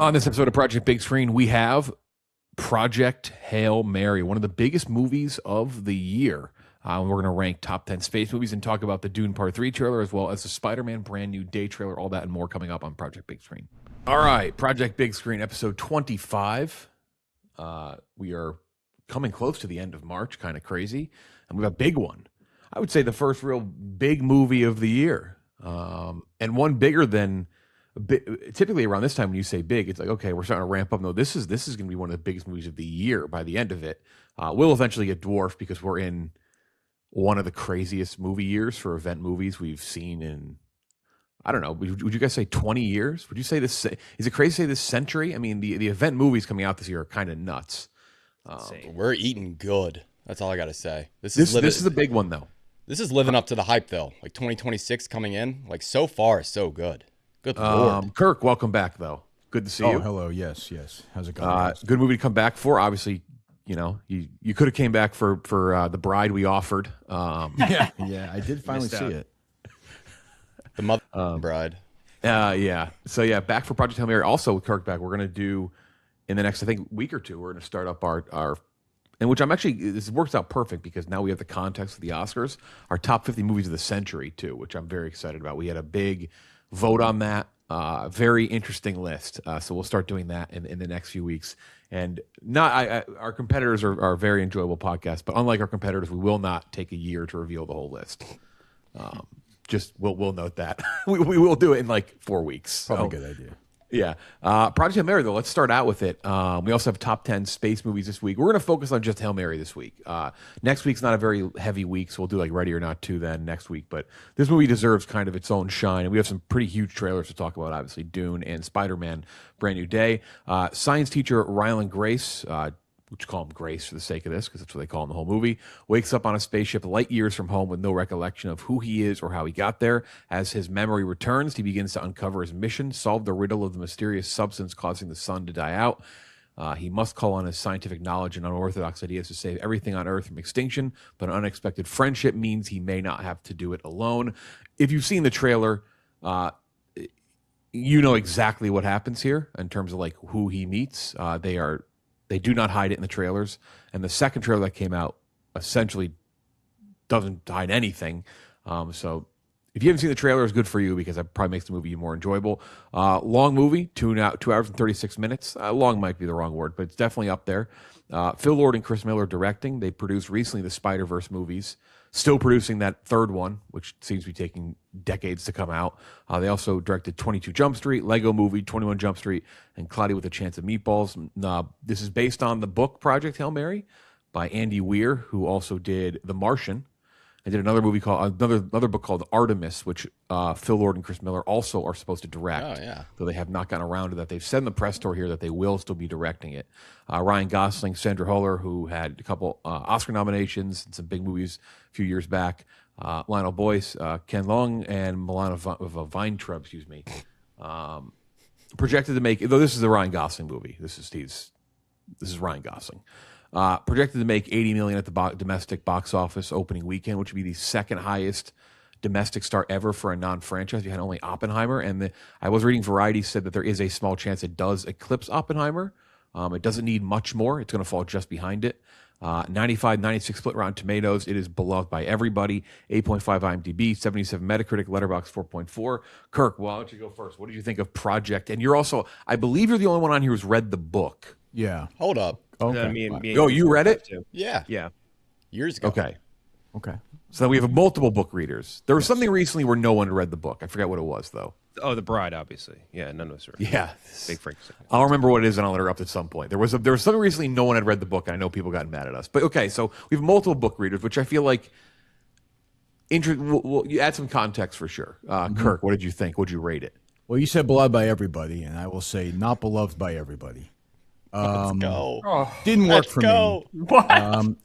On this episode of Project Big Screen, we have Project Hail Mary, one of the biggest movies of the year. We're going to rank top 10 space movies and talk about the Dune Part 3 trailer as well as the Spider-Man brand new day trailer, all that and more coming up on Project Big Screen. All right, Project Big Screen, episode 25. We are coming close to the end of March, kind of crazy, and we have a big one. I would say the first real big movie of the year, and one bigger than... Typically around this time when you say big, it's like, okay, we're starting to ramp up. No, this is going to be one of the biggest movies of the year by the end of it. We'll eventually get dwarfed because we're in one of the craziest movie years for event movies we've seen in, I don't know, would you guys say 20 years? Would you say this, is it crazy to say this century? I mean, the event movies coming out this year are kind of nuts. We're eating good. That's all I got to say. This is a big one, though. This is living up to the hype, though. Like 2026 coming in, like so far, so good. Good Lord. Kirk, welcome back, though. Good to see you. Oh, hello. Yes. How's it going? Good movie to come back for. Obviously, you know, you could have came back for The Bride we offered. Yeah, I did finally see it. The Mother Bride. Yeah. So, yeah, back for Project Hail Mary. Also, with Kirk back, we're going to do, in the next, I think, week or two, we're going to start up our and which I'm actually, this works out perfect because now we have the context of the Oscars, our top 50 movies of the century, too, which I'm very excited about. We had a big vote on that. Very interesting list. So we'll start doing that in the next few weeks. And our competitors are very enjoyable podcasts, but unlike our competitors, we will not take a year to reveal the whole list. Just we'll note that we will do it in like 4 weeks. Probably a good idea. Yeah. Project Hail Mary, though, let's start out with it. We also have top 10 space movies this week. We're going to focus on just Hail Mary this week. Next week's not a very heavy week, so we'll do like Ready or Not 2 then next week. But this movie deserves kind of its own shine. And we have some pretty huge trailers to talk about, obviously, Dune and Spider-Man Brand New Day. Science teacher Ryland Grace, which call him Grace for the sake of this, because that's what they call him the whole movie, wakes up on a spaceship light years from home with no recollection of who he is or how he got there. As his memory returns, he begins to uncover his mission, solve the riddle of the mysterious substance causing the sun to die out. He must call on his scientific knowledge and unorthodox ideas to save everything on Earth from extinction, but an unexpected friendship means he may not have to do it alone. If you've seen the trailer, you know exactly what happens here in terms of like who he meets. They do not hide it in the trailers. And the second trailer that came out essentially doesn't hide anything. So if you haven't seen the trailer, it's good for you because that probably makes the movie more enjoyable. Long movie, 2 hours and 36 minutes. Long might be the wrong word, but it's definitely up there. Phil Lord and Chris Miller directing. They produced recently the Spider-Verse movies. Still producing that third one, which seems to be taking decades to come out. They also directed 22 Jump Street, Lego Movie, 21 Jump Street, and Cloudy with a Chance of Meatballs. This is based on the book Project Hail Mary by Andy Weir, who also did The Martian. I did another movie called another book called Artemis, which Phil Lord and Chris Miller also are supposed to direct. Oh, yeah. Though they have not gotten around to that. They've said in the press tour here that they will still be directing it. Ryan Gosling, Sandra Huller, who had a couple Oscar nominations and some big movies a few years back. Lionel Boyce, Ken Leung, and Milana Weintraub, projected to make. Though this is the Ryan Gosling movie. This is Ryan Gosling. Projected to make $80 million at the domestic box office opening weekend, which would be the second highest domestic start ever for a non-franchise. You had only Oppenheimer, and I was reading Variety said that there is a small chance it does eclipse Oppenheimer. It doesn't need much more. It's going to fall just behind it. 95-96 split Rotten Tomatoes. It is beloved by everybody. 8.5 IMDb, 77 Metacritic, Letterboxd 4.4. Kirk, why don't you go first? What did you think of Project? And you're also, I believe you're the only one on here who's read the book. Yeah. Hold up. Okay. You read it? Yeah. Years ago. Okay. Okay. So we have multiple book readers. There was something recently where no one read the book. I forget what it was, though. Oh, The Bride, obviously. Yeah, none of us are. Yeah. Big Frankenstein. I'll remember what it is and I'll interrupt at some point. There was something recently no one had read the book, and I know people got mad at us. But okay, so we have multiple book readers, which I feel like you add some context for sure. Kirk, what did you think? Would you rate it? Well, you said beloved by everybody, and I will say not beloved by everybody. Let's go. Didn't work for me. What?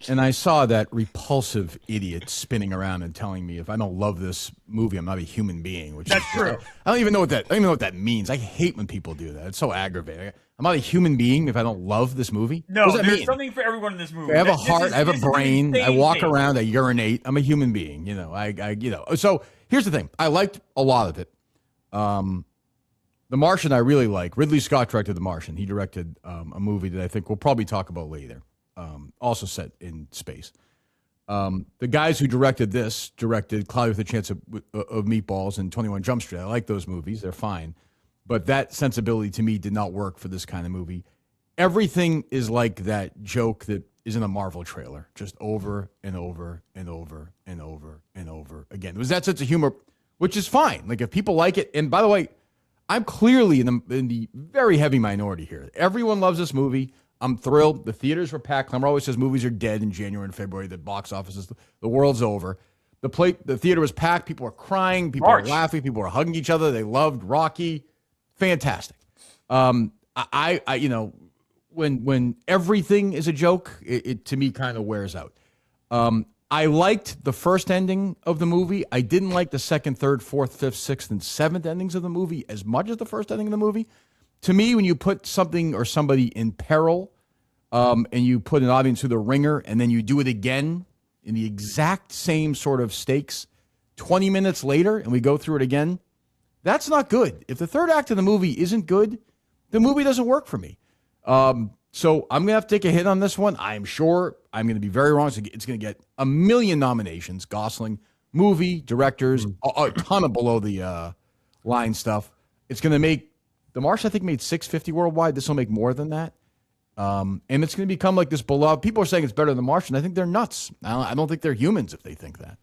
And I saw that repulsive idiot spinning around and telling me if I don't love this movie, I'm not a human being. Which That's true. I don't even know what that means. I hate when people do that. It's so aggravating. I'm not a human being if I don't love this movie. No, what does that there's mean? something for everyone in this movie. I have a heart. I have a brain. I walk around. around. I urinate. I'm a human being. You know. So here's the thing. I liked a lot of it. The Martian I really like. Ridley Scott directed The Martian. He directed a movie that I think we'll probably talk about later, also set in space. The guys who directed this directed Cloudy with a Chance of Meatballs and 21 Jump Street. I like those movies. They're fine. But that sensibility to me did not work for this kind of movie. Everything is like that joke that is in a Marvel trailer, just over and over and over and over and over again. It was that sense of humor, which is fine. Like if people like it, and by the way, I'm clearly in the very heavy minority here. Everyone loves this movie. I'm thrilled. The theaters were packed. Klemmer always says movies are dead in January and February. The box offices, the world's over. The theater was packed. People were crying. People were laughing. People were hugging each other. They loved Rocky. Fantastic. When everything is a joke, it to me kind of wears out. I liked the first ending of the movie. I didn't like the second, third, fourth, fifth, sixth, and seventh endings of the movie as much as the first ending of the movie. To me, when you put something or somebody in peril, and you put an audience through the ringer, and then you do it again in the exact same sort of stakes 20 minutes later, and we go through it again, that's not good. If the third act of the movie isn't good, the movie doesn't work for me. So I'm going to have to take a hit on this one. I'm sure I'm going to be very wrong. It's going to get a million nominations. Gosling, movie, directors, a ton of below the line stuff. It's going to make, The Martian, I think, made $650 worldwide. This will make more than that. And it's going to become like this beloved. People are saying it's better than The Martian. I think they're nuts. I don't think they're humans if they think that.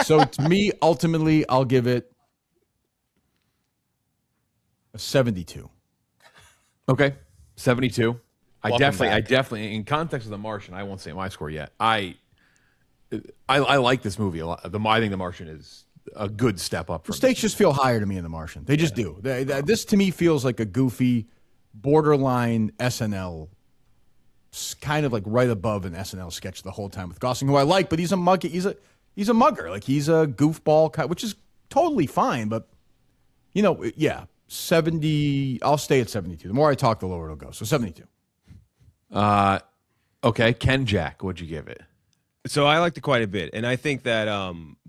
So to me, ultimately, I'll give it a 72. Okay, 72. I Welcome definitely, in context of The Martian, I won't say my score yet. I like this movie a lot. I think The Martian is a good step up. The stakes just feel higher to me in The Martian. They just do. This to me feels like a goofy, borderline SNL, kind of like right above an SNL sketch the whole time with Gosling, who I like, but he's a mugger. He's a mugger. Like he's a goofball, which is totally fine. But 70. I'll stay at 72. The more I talk, the lower it'll go. So 72. Okay, Kenjac, what'd you give it? So I liked it quite a bit, and I think that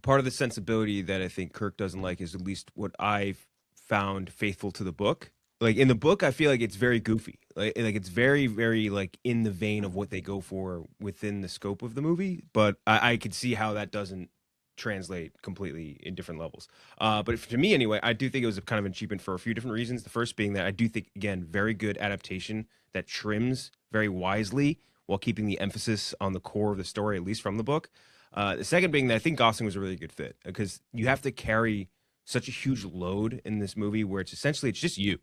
part of the sensibility that I think Kirk doesn't like is at least what I've found faithful to the book. Like in the book, I feel like it's very goofy. Like it's very, very like in the vein of what they go for within the scope of the movie. But I could see how that doesn't translate completely in different levels. But to me anyway, I do think it was a kind of an achievement for a few different reasons. The first being that I do think, again, very good adaptation that trims very wisely while keeping the emphasis on the core of the story, at least from the book. The second being that I think Gosling was a really good fit because you have to carry such a huge load in this movie where it's just you.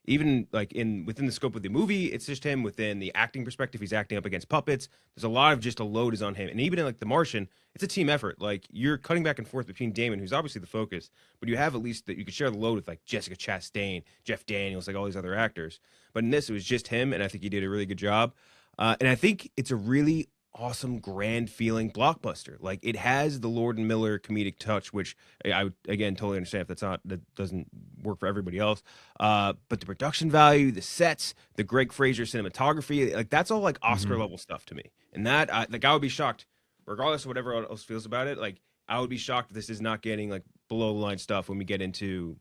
Even like within the scope of the movie, it's just him. Within the acting perspective, he's acting up against puppets. There's a lot of just a load is on him. And even in like The Martian, it's a team effort. Like you're cutting back and forth between Damon, who's obviously the focus, but you have at least that you could share the load with like Jessica Chastain, Jeff Daniels, like all these other actors. But in this, it was just him, and I think he did a really good job. And I think it's a really awesome, grand feeling blockbuster. Like it has the Lord and Miller comedic touch, which I would, again, totally understand if that doesn't work for everybody else. But the production value, the sets, the Greg Fraser cinematography, like that's all like Oscar level stuff to me. And that I would be shocked, regardless of what everyone else feels about it. Like I would be shocked if this is not getting like below the line stuff when we get into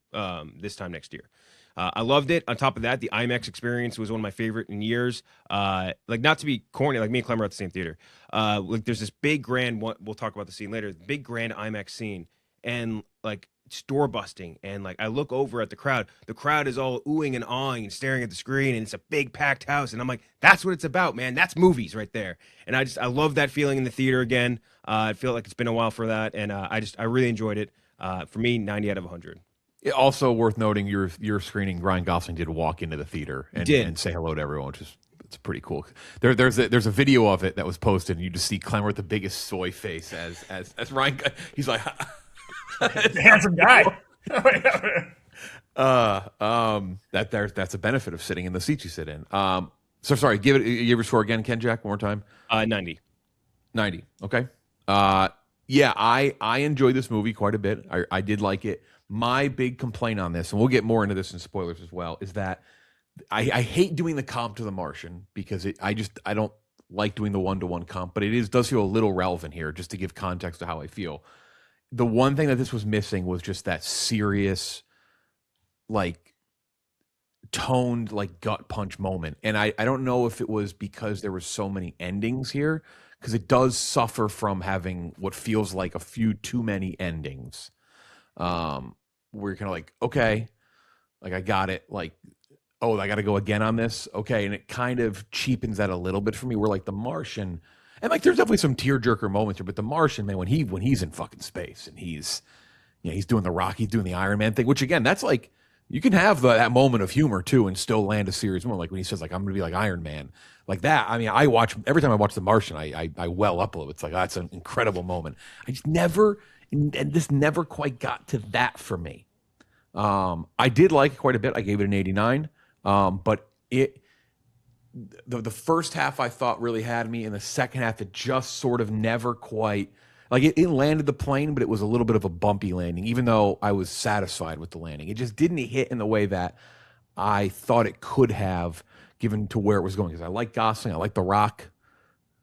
this time next year. I loved it. On top of that, the IMAX experience was one of my favorite in years. Like not to be corny, like me and Klemmer are at the same theater. Like there's this big grand, we'll talk about the scene later, big grand IMAX scene, and like store busting. And like I look over at the crowd is all oohing and awing and staring at the screen, and it's a big packed house. And I'm like, that's what it's about, man. That's movies right there. And I love that feeling in the theater again. I feel like it's been a while for that, and I really enjoyed it. For me, 90 out of 100. Also worth noting, your screening, Ryan Gosling did walk into the theater and say hello to everyone, which is it's pretty cool. There's a video of it that was posted, and you just see Klemmer with the biggest soy face as Ryan. He's like, handsome guy. That's a benefit of sitting in the seat you sit in. So sorry, give your score again, Kenjac, one more time. 90. 90. Okay. Yeah, I enjoyed this movie quite a bit. I did like it. My big complaint on this, and we'll get more into this in spoilers as well, is that I hate doing the comp to The Martian because I don't like doing the one-to-one comp, but does feel a little relevant here just to give context to how I feel. The one thing that this was missing was just that serious, like toned like gut punch moment. And I don't know if it was because there were so many endings here, because it does suffer from having what feels like a few too many endings. Where you're kind of like, okay, like I got it. Like, oh, I got to go again on this. Okay. And it kind of cheapens that a little bit for me. Where like The Martian, and like there's definitely some tearjerker moments here, but The Martian, man, when he's in fucking space and he's doing the Rock, he's doing the Iron Man thing, which again, that's like, you can have that moment of humor too and still land a serious moment. Like when he says, like, I'm going to be like Iron Man, like that. I mean, every time I watch The Martian, I well up a little. It's like, oh, that's an incredible moment. I just never, and this never quite got to that for me. I did like it quite a bit. I gave it an 89. But the first half I thought really had me, and the second half it just sort of never quite, like it landed the plane, but it was a little bit of a bumpy landing, even though I was satisfied with the landing. It just didn't hit in the way that I thought it could have, given to where it was going. Because I like Gosling, I like The Rock.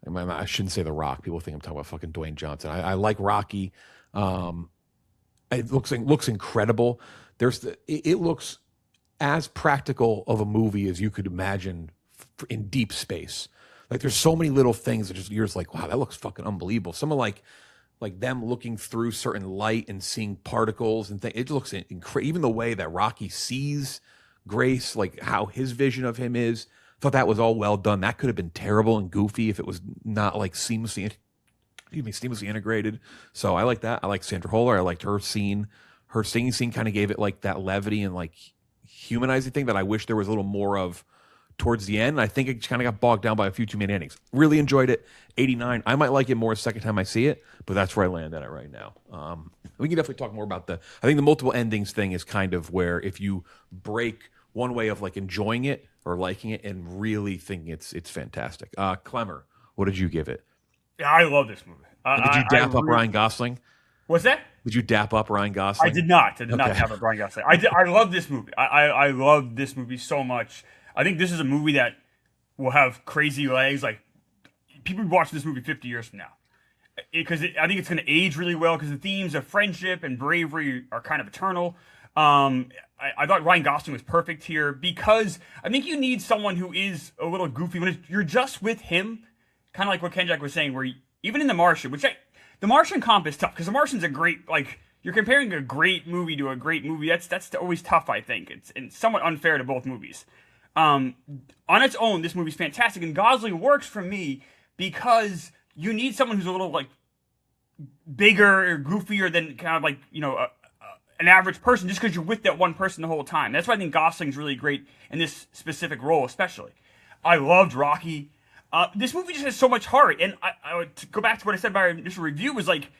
I shouldn't say The Rock. People think I'm talking about fucking Dwayne Johnson. I like Rocky. It looks incredible. It looks as practical of a movie as you could imagine in deep space. Like there's so many little things that you're just like, wow, that looks fucking unbelievable. Some of like them looking through certain light and seeing particles and things. It looks incredible. Even the way that Rocky sees Grace, like how his vision of him is. I thought that was all well done. That could have been terrible and goofy if it was not like seamlessly integrated. So I like that. I like Sandra Hüller. I liked her scene. Her singing scene kind of gave it like that levity and like humanizing thing that I wish there was a little more of towards the end. I think it kind of got bogged down by a few too many endings. Really enjoyed it. 89. I might like it more a second time I see it, but that's where I land at it right now. We can definitely talk more about I think the multiple endings thing is kind of where if you break one way of like enjoying it or liking it and really thinking it's fantastic. Klemmer, what did you give it? Yeah, I love this movie. Did you dap up Ryan Gosling? What's that? Did you dap up Ryan Gosling? I did not. I did not dap up Ryan Gosling. I love this movie. I love this movie so much. I think this is a movie that will have crazy legs. Like, people watch this movie 50 years from now. Because I think it's going to age really well because the themes of friendship and bravery are kind of eternal. I thought Ryan Gosling was perfect here because I think you need someone who is a little goofy. When you're just with him, kind of like what Kenjac was saying, where even in The Martian, The Martian comp is tough because The Martian's a great, like, you're comparing a great movie to a great movie. That's always tough, I think. It's somewhat unfair to both movies. On its own, this movie's fantastic, and Gosling works for me because you need someone who's a little, like, bigger or goofier than kind of like, an average person just because you're with that one person the whole time. That's why I think Gosling's really great in this specific role, especially. I loved Rocky. This movie just has so much heart, and I would go back to what I said about our initial review was like,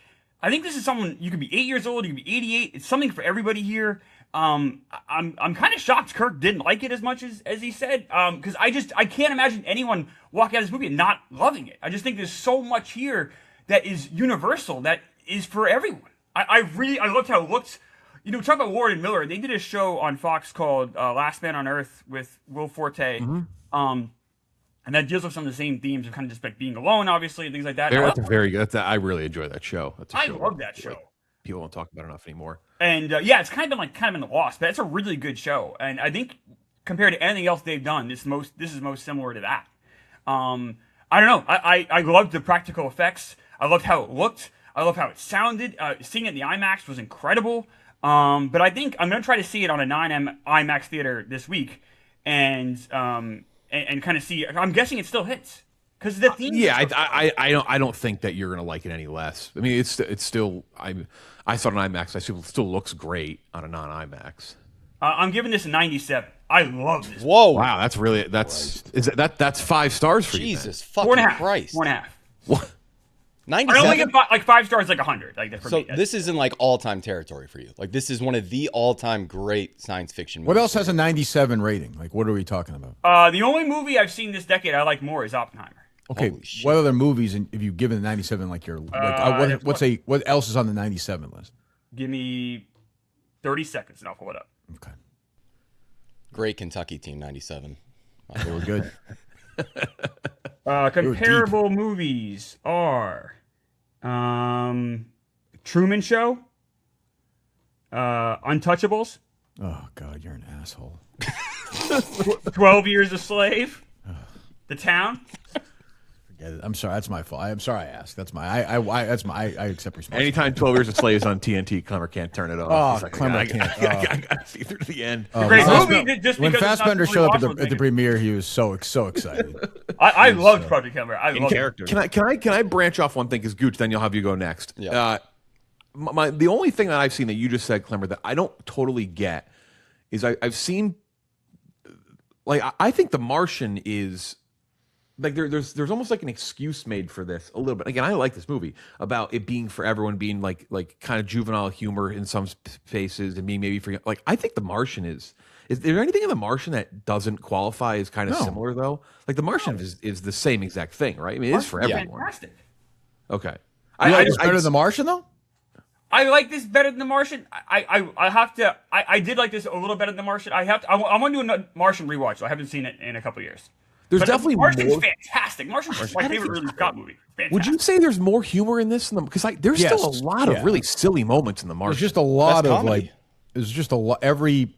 I think this is someone, you could be 8 years old, you could be 88. It's something for everybody here. I'm kind of shocked Kirk didn't like it as much as he said, because I can't imagine anyone walking out of this movie and not loving it. I just think there's so much here that is universal, that is for everyone. I loved how it looked. Talk about Ward and Miller. They did a show on Fox called Last Man on Earth with Will Forte. Mm-hmm. And that deals with some of the same themes of kind of just like being alone, obviously, and things like that. That's a very good. I really enjoy that show. I love that show. People don't talk about it enough anymore. And it's kind of been the lost, but it's a really good show. And I think compared to anything else they've done, this is most similar to that. I don't know. I loved the practical effects. I loved how it looked. I loved how it sounded. Seeing it in the IMAX was incredible. But I think I'm gonna try to see it on a 9M IMAX theater this week, and kind of see. I'm guessing it still hits because the theme. I don't think that you're gonna like it any less. I mean, it's still. I saw it on IMAX. It still looks great on a non-IMAX. I'm giving this a 97. I love this. Whoa! Wow, that's 5 stars for you. Jesus fucking Christ! 4.5. What? 97? I only get like 5 stars, like 100. Like for me. This is in like all-time territory for you. Like this is one of the all-time great science fiction movies. What else has a 97 rating? Like, what are we talking about? The only movie I've seen this decade I like more is Oppenheimer. Okay, what other movies have you given the 97? Like what else is on the 97 list? Give me 30 seconds and I'll pull it up. Okay. Great Kentucky team 97. They were good. Comparable movies are Truman Show, Untouchables. Oh God, you're an asshole. 12 Years a Slave. The Town. I'm sorry. That's my fault. I'm sorry I asked. That's my. I accept responsibility. Anytime 12 Years a Slave is on TNT, Klemmer can't turn it off. Oh, He's like, Clemmer can't. I got to see through to the end. Great movie. Just When because it's not Fassbender the showed up rewatchable at the thing. premiere, he was so excited. I loved Project Klemmer. I In loved it. character. Can I branch off one thing? Because Gooch, then you'll have you go next. Yeah. The only thing that I've seen that you just said, Klemmer, that I don't totally get is I've seen, like, I think The Martian is like there's almost like an excuse made for this a little bit. Again, I like this movie about it being for everyone, being like kind of juvenile humor in some spaces and being maybe for like. I think The Martian is there anything in The Martian that doesn't qualify as kind of similar though? Like The Martian is the same exact thing, right? I mean, it is for everyone. Fantastic. Okay. You like this better than The Martian, though? I like this better than The Martian. I have to. I did like this a little better than The Martian. I want to do a Martian rewatch. So I haven't seen it in a couple of years. There's But definitely Martian's more. fantastic. Martian's my favorite Ridley Scott movie. Fantastic. Would you say there's more humor in this than because there's Yes. still a lot of Yeah. really silly moments in The Martian? There's just a lot That's of comedy. like. There's just a lot. Every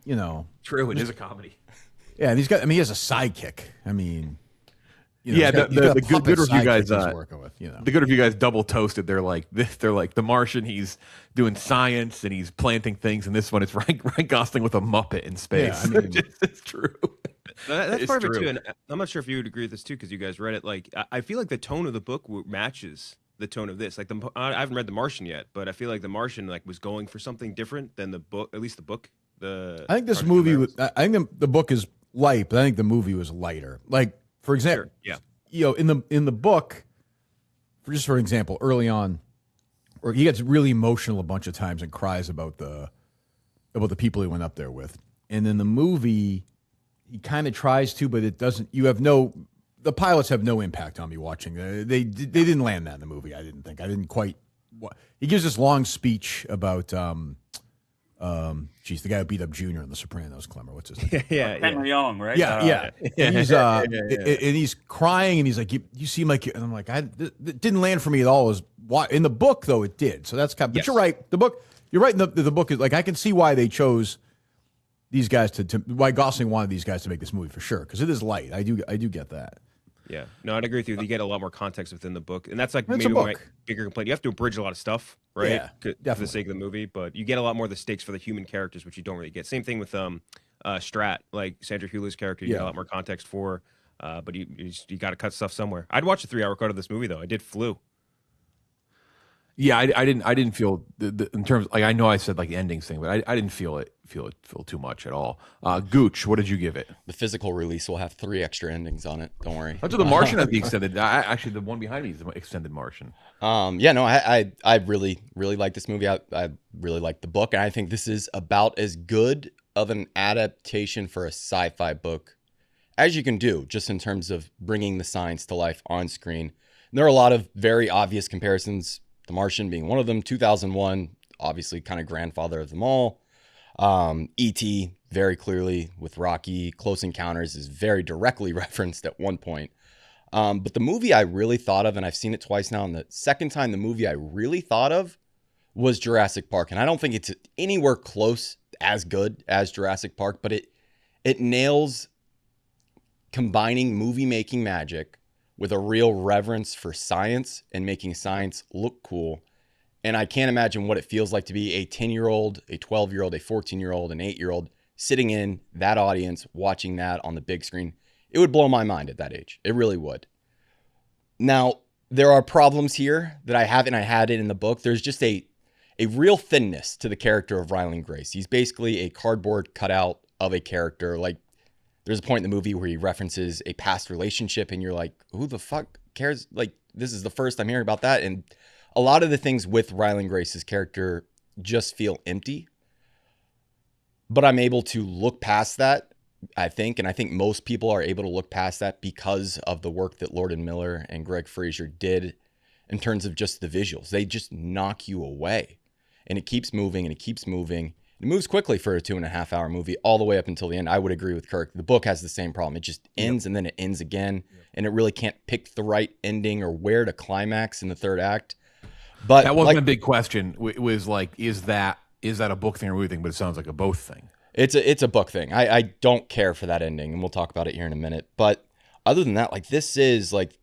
True, it is a comedy. Yeah, and he's got. I mean, he has a sidekick. I mean. Yeah, he's got the a good puppet review sidekick guys, he's working with, The good review guys double toasted. They're like The Martian. He's doing science and he's planting things, and this one is Ryan Gosling with a Muppet in space. Yeah, I mean- it's true. That's It's part of it true. too, and I'm not sure if you would agree with this too, because you guys read it. Like, I feel like the tone of the book matches the tone of this. Like, I haven't read The Martian yet, but I feel like The Martian was going for something different than the book. At least the book. I think this Project movie. Klemmer I think the book is light, but I think the movie was lighter. Like, for example, yeah. in the book, for example, early on, or he gets really emotional a bunch of times and cries about the people he went up there with, and in the movie, he kind of tries to, but it doesn't. The pilots have no impact on me watching. They didn't land that in the movie. I didn't think. I didn't quite. He gives this long speech about the guy who beat up Junior in The Sopranos, Klemmer. What's his name? Henry Young, right? Yeah. And he's and he's crying, and he's like, "You seem like," and I'm like, it didn't land for me at all. In the book, though, it did. So that's kind. But Yes. you're right. The book, you're right. The book is like, I can see why they chose these guys why Gosling wanted these guys to make this movie for sure, because it is light. I do get that. Yeah, no, I'd agree with you. You get a lot more context within the book, and that's like It's maybe a my book. bigger complaint. You have to abridge a lot of stuff, right? Yeah, for the definitely. sake of the movie, but you get a lot more of the stakes for the human characters, which you don't really get. Same thing with Strat, like Sandra Hüller's character. You get a lot more context for, but you got to cut stuff somewhere. I'd watch a 3-hour cut of this movie though. I did flew. Yeah, I didn't feel in terms like I know I said like the endings thing, but I didn't feel too much at all. Gooch, what did you give it? The physical release will have 3 extra endings on it. Don't worry. That's what The Martian has the extended. Actually, the one behind me is the extended Martian. I really like this movie. I really like the book, and I think this is about as good of an adaptation for a sci-fi book as you can do, just in terms of bringing the science to life on screen. And there are a lot of very obvious comparisons. The Martian being one of them. 2001, obviously, kind of grandfather of them all. E.T. very clearly with Rocky. Close Encounters is very directly referenced at one point. But the movie I really thought of, and I've seen it twice now, and the second time the movie I really thought of was Jurassic Park. And I don't think it's anywhere close as good as Jurassic Park, but it nails combining movie-making magic with a real reverence for science and making science look cool. And I can't imagine what it feels like to be a 10-year-old, a 12-year-old, a 14-year-old, an 8-year-old sitting in that audience, watching that on the big screen. It would blow my mind at that age. It really would. Now, there are problems here that I haven't. I had it in the book. There's just a real thinness to the character of Ryland Grace. He's basically a cardboard cutout of a character. Like, there's a point in the movie where he references a past relationship, and you're like, who the fuck cares? Like, this is the first I'm hearing about that. And a lot of the things with Ryland Grace's character just feel empty. But I'm able to look past that, I think. And I think most people are able to look past that because of the work that Lord and Miller and Greg Fraser did in terms of just the visuals. They just knock you away. And it keeps moving and it keeps moving. It moves quickly for a 2.5-hour movie all the way up until the end. I would agree with Kirk. The book has the same problem. It just ends and then it ends again. And it really can't pick the right ending or where to climax in the third act. But That wasn't a big question. It was like, is that a book thing or a movie thing? But it sounds like a both thing. It's a book thing. I don't care for that ending, and we'll talk about it here in a minute. But other than that, like, this is like,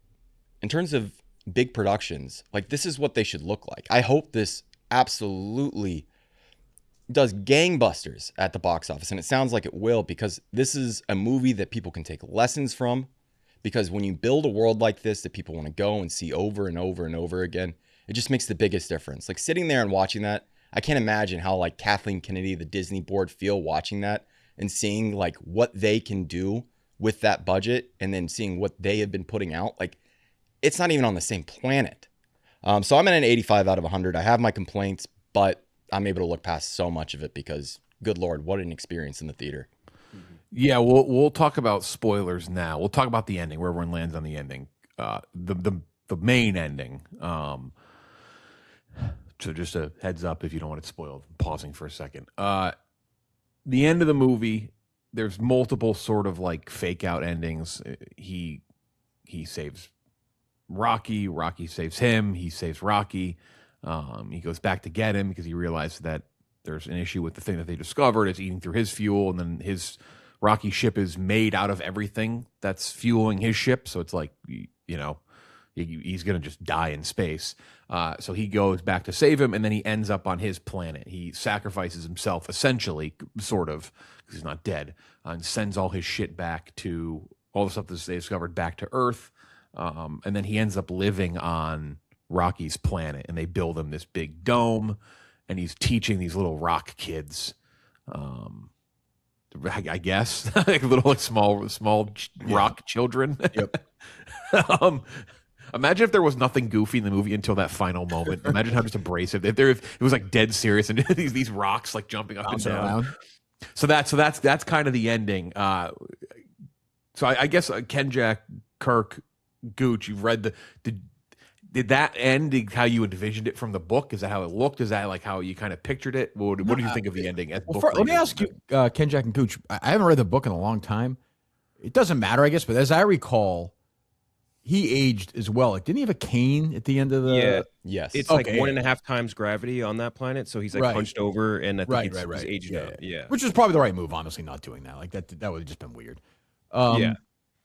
in terms of big productions, like, this is what they should look like. I hope this absolutely does gangbusters at the box office, and it sounds like it will, because this is a movie that people can take lessons from. Because when you build a world like this that people want to go and see over and over and over again, it just makes the biggest difference. Like, sitting there and watching that, I can't imagine how, like, Kathleen Kennedy, the Disney board, feel watching that and seeing, like, what they can do with that budget, and then seeing what they have been putting out. Like, it's not even on the same planet. So I'm at an 85 out of 100. I have my complaints, but I'm able to look past so much of it because, good Lord, what an experience in the theater. Yeah, we'll talk about spoilers now. We'll talk about the ending, where everyone lands on the ending, the main ending. So just a heads up if you don't want it spoiled. Pausing for a second. The end of the movie, there's multiple sort of like fake out endings. He saves Rocky. Rocky saves him. He saves Rocky. He goes back to get him because he realized that there's an issue with the thing that they discovered. It's eating through his fuel, and then his Rocky ship is made out of everything that's fueling his ship. So it's like, you know, he's going to just die in space. So he goes back to save him, and then he ends up on his planet. He sacrifices himself, essentially, sort of, because he's not dead, and sends all his shit back to, all the stuff that they discovered, back to Earth. And then he ends up living on Rocky's planet, and they build him this big dome, and he's teaching these little rock kids, I guess, like little, like small rock children. Yep. Imagine if there was nothing goofy in the movie until that final moment. Imagine how just abrasive. If it was like dead serious, and these rocks like jumping up and down. Around. So that's kind of the ending. So I guess Kenjac, Kirk, Gooch, you've read did that end how you envisioned it from the book? Is that how it looked? Is that like how you kind of pictured it? What do you think of the ending? Let me ask you, Kenjac and Gooch. I haven't read the book in a long time. It doesn't matter, I guess, but as I recall, he aged as well. Like, didn't he have a cane at the end of the? Yeah. Yes. It's like 1.5 times gravity on that planet, so he's like punched over, and I think he's aged out. Yeah, which is probably the right move, honestly. Not doing that, like that would have just been weird. Yeah,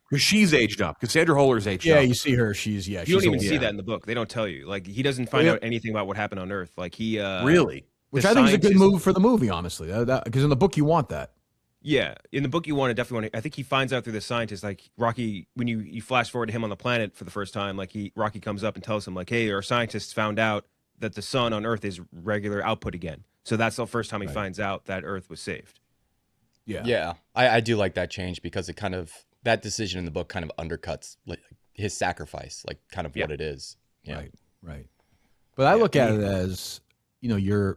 because she's aged up. Because Sandra Huller's aged up. Yeah, you see her. She's You don't even see that in the book. They don't tell you. Like, he doesn't find out anything about what happened on Earth. Like, he really, which I think is a good move for the movie, honestly. Because in the book you want that. Yeah, in the book you definitely want to. I think he finds out through the scientist, like Rocky, when you flash forward to him on the planet for the first time, like Rocky comes up and tells him, like, hey, our scientists found out that the sun on Earth is regular output again. So that's the first time he finds out that Earth was saved. Yeah. Yeah. I do like that change, because it kind of, that decision in the book kind of undercuts like his sacrifice, like kind of what it is. Yeah. Right. But I look at it as, you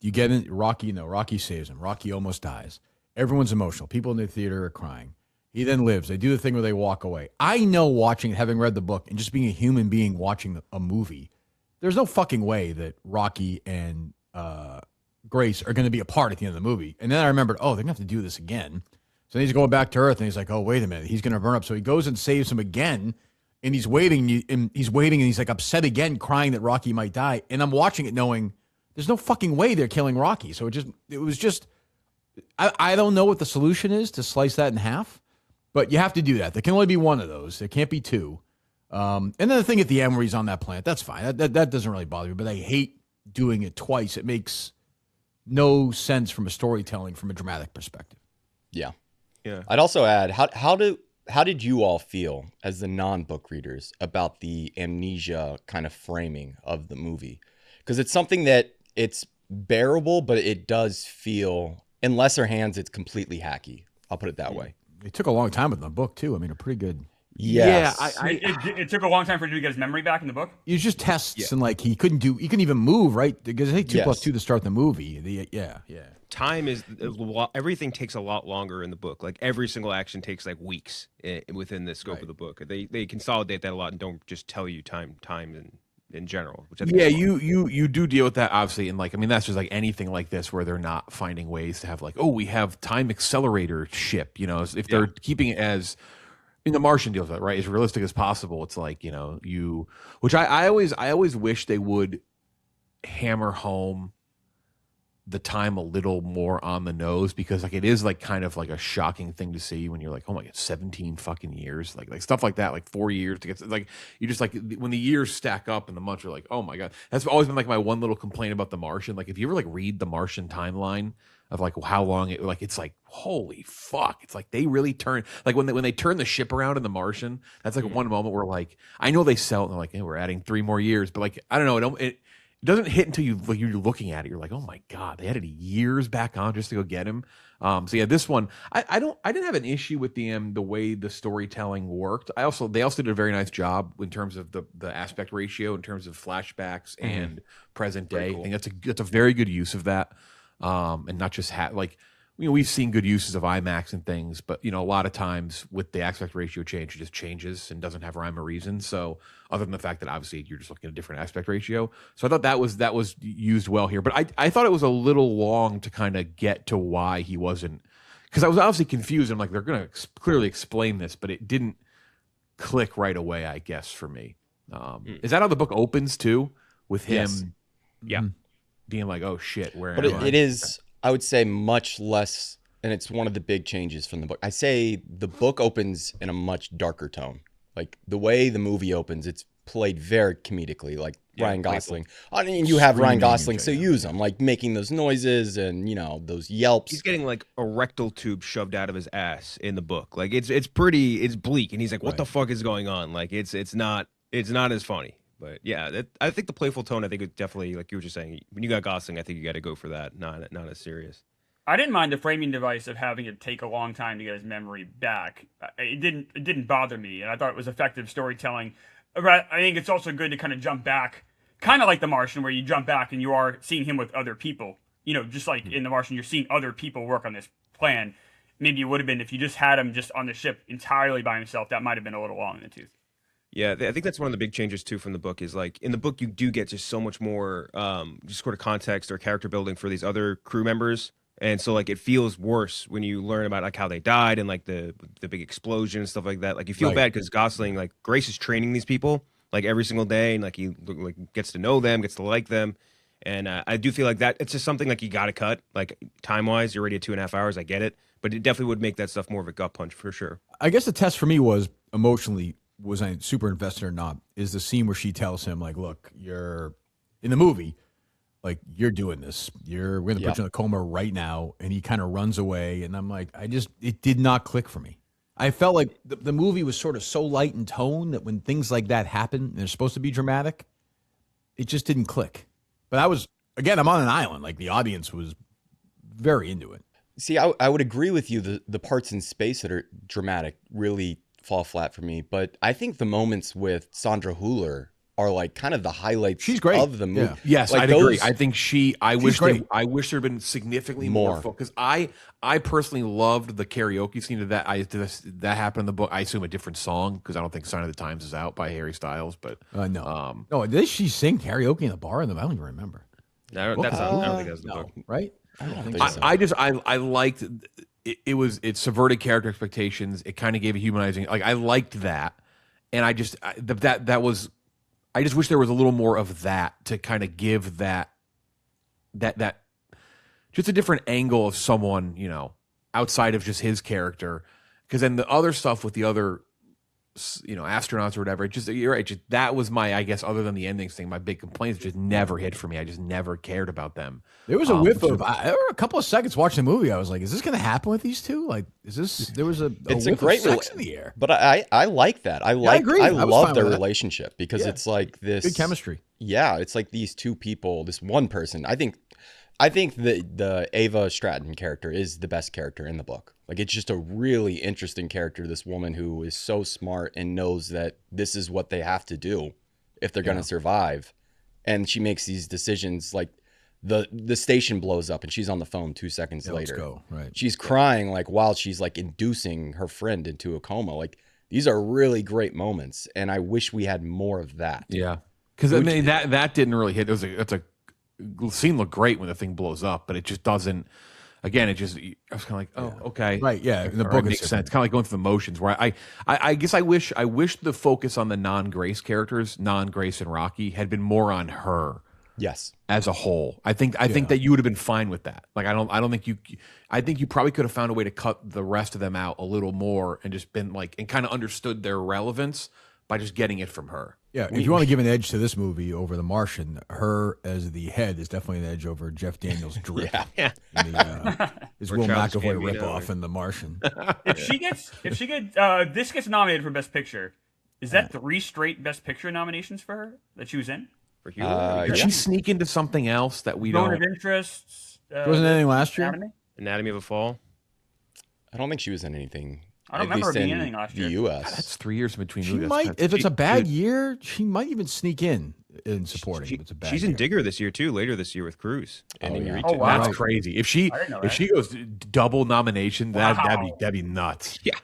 get in Rocky, Rocky saves him. Rocky almost dies. Everyone's emotional. People in the theater are crying. He then lives. They do the thing where they walk away. I know, watching, having read the book, and just being a human being watching a movie, there's no fucking way that Rocky and Grace are going to be apart at the end of the movie. And then I remembered, they're going to have to do this again. So then he's going back to Earth, and he's like, oh, wait a minute. He's going to burn up. So he goes and saves him again, and he's waiting, and he's like upset again, crying that Rocky might die. And I'm watching it knowing there's no fucking way they're killing Rocky. So it was just... I don't know what the solution is to slice that in half, but you have to do that. There can only be one of those. There can't be two. And then the thing at the end where he's on that planet, that's fine. That doesn't really bother me, but I hate doing it twice. It makes no sense from a storytelling, from a dramatic perspective. Yeah. Yeah. I'd also add, how did you all feel as the non-book readers about the amnesia kind of framing of the movie? Because it's something that it's bearable, but it does feel... in lesser hands, it's completely hacky. I'll put it that way. It took a long time with the book, too. I mean, a pretty good... Yes. Yeah, it took a long time for him to get his memory back in the book. It was just tests, and like he couldn't even move, right? Because I think 2 + 2 to start the movie. Yeah. Time is everything takes a lot longer in the book. Like, every single action takes like weeks within the scope of the book. They consolidate that a lot and don't just tell you time in general. Which I think you do deal with that, obviously, and like, I mean, that's just like anything like this where they're not finding ways to have like, we have time accelerator ship, if they're keeping it as, in the Martian deals with that, right, as realistic as possible. It's like, which I always wish they would hammer home the time a little more on the nose, because like it is like kind of like a shocking thing to see when you're like, oh my god, 17 fucking years, like stuff like that, like 4 years to get like, you just like when the years stack up in the months, you're like, oh my god. That's always been like my one little complaint about The Martian. Like if you ever like read the Martian timeline of like how long it, like it's like holy fuck, it's like they really turn, like when they turn the ship around in The Martian, that's like one moment where like I know they sell it and they're like, hey, we're adding 3 more years, but like I don't know, it doesn't hit until you're looking at it. You're like, oh my god, they added years back on just to go get him. So yeah, this one I didn't have an issue with the way the storytelling worked. They also did a very nice job in terms of the aspect ratio, in terms of flashbacks and present day. Cool. I think that's a very good use of that, and not just like. We've seen good uses of IMAX and things, but a lot of times with the aspect ratio change, it just changes and doesn't have rhyme or reason. So other than the fact that obviously you're just looking at a different aspect ratio, so I thought that was used well here. But I thought it was a little long to kind of get to why he wasn't, because I was obviously confused. I'm like, they're going to clearly explain this, but it didn't click right away, I guess, for me. Is that how the book opens too, with him? Yes. Yeah. Being like, oh shit, where But am I? it is, I would say, much less, and it's one of the big changes from the book. I say the book opens in a much darker tone. Like the way the movie opens, it's played very comedically, like Ryan Gosling. I mean, you have Ryan Gosling, so use him, like making those noises and those yelps. He's getting like a rectal tube shoved out of his ass in the book. Like it's bleak, and he's like, what the fuck is going on? Like it's not as funny. But yeah, I think the playful tone, I think it definitely, like you were just saying, when you got Gosling, I think you got to go for that, not as serious. I didn't mind the framing device of having it take a long time to get his memory back. It didn't bother me, and I thought it was effective storytelling. But I think it's also good to kind of jump back, kind of like The Martian, where you jump back and you are seeing him with other people. Just like in The Martian, you're seeing other people work on this plan. Maybe it would have been if you just had him just on the ship entirely by himself. That might have been a little long in the tooth. Yeah, I think that's one of the big changes too from the book is like in the book you do get just so much more just sort of context or character building for these other crew members, and so like it feels worse when you learn about like how they died and like the big explosion and stuff like that. Like you feel bad because Gosling, like Grace is training these people like every single day, and like he like gets to know them, gets to like them, and I do feel like that it's just something like you got to cut like time wise. You're already at 2.5 hours, I get it, but it definitely would make that stuff more of a gut punch for sure. I guess the test for me was emotionally. Was I super invested or not, is the scene where she tells him, like, look, you're in the movie, like, you're doing this. We're going to put you in a coma right now. And he kind of runs away. And I'm like, it did not click for me. I felt like the movie was sort of so light in tone that when things like that happen, and they're supposed to be dramatic, it just didn't click. But I'm on an island. Like, the audience was very into it. See, I would agree with you. The parts in space that are dramatic really fall flat for me, but I think the moments with Sandra Hüller are like kind of the highlights She's great. of the movie. Yeah. Yes, like I'd agree. I think I wish there had been significantly more focus. I personally loved the karaoke scene of that. That happened in the book. I assume a different song because I don't think "Sign of the Times" is out by Harry Styles. But no, did she sing karaoke in the bar? I don't even remember. I don't think that's the book, right? I don't think so. I liked. It subverted character expectations. It kind of gave a humanizing. Like I liked that, and I just wish there was a little more of that to kind of give that just a different angle of someone outside of just his character. Because then the other stuff with the other astronauts or whatever, you're right. Just that was my, I guess, other than the endings thing, my big complaints just never hit for me. I just never cared about them. There was a whiff of. There were a couple of seconds watching the movie. I was like, "Is this going to happen with these two? Like, is this?" There was a whiff of sex in the air. But I like that. I agree. I love their relationship because it's like this good chemistry. Yeah, it's like these two people, this one person. I think the Ava Stratton character is the best character in the book. Like, it's just a really interesting character, this woman who is so smart and knows that this is what they have to do if they're going to survive. And she makes these decisions, like the station blows up and she's on the phone 2 seconds later. Let's go. Right. She's crying like while she's like inducing her friend into a coma. Like, these are really great moments, and I wish we had more of that. Yeah. Because I mean, that didn't really hit. It's a scene looked great when the thing blows up, but it just doesn't. Again, I was kind of like, oh, okay, right, yeah. In the book, makes sense. Kind of like going through the motions. Where I guess I wish the focus on the non-Grace characters, non-Grace and Rocky, had been more on her. Yes. as a whole. I think that you would have been fine with that. Like I think you probably could have found a way to cut the rest of them out a little more and just been like and kind of understood their relevance by just getting it from her. Yeah, if you want to give an edge to this movie over The Martian, her as the head is definitely an edge over Jeff Daniels' drip. Yeah. His Or Will Childish McAvoy Gambino, ripoff in The Martian. This gets nominated for Best Picture. Is that 3 straight Best Picture nominations for her that she was in? For Hero, Did she sneak into something else that we Zone don't? of Interest. Wasn't anything last year? Anatomy? Anatomy of a Fall. I don't think she was in anything. I don't at remember her least being in anything last year. The U.S. That's 3 years in between She movies. might, if it's a bad year, she might even sneak in supporting. if it's a bad She's year. in Digger this year too. Later this year with Cruz. And yeah. Inarritu. Oh, wow. That's crazy. If she I didn't know if that. she goes double nomination, that'd Wow. be nuts. Yeah.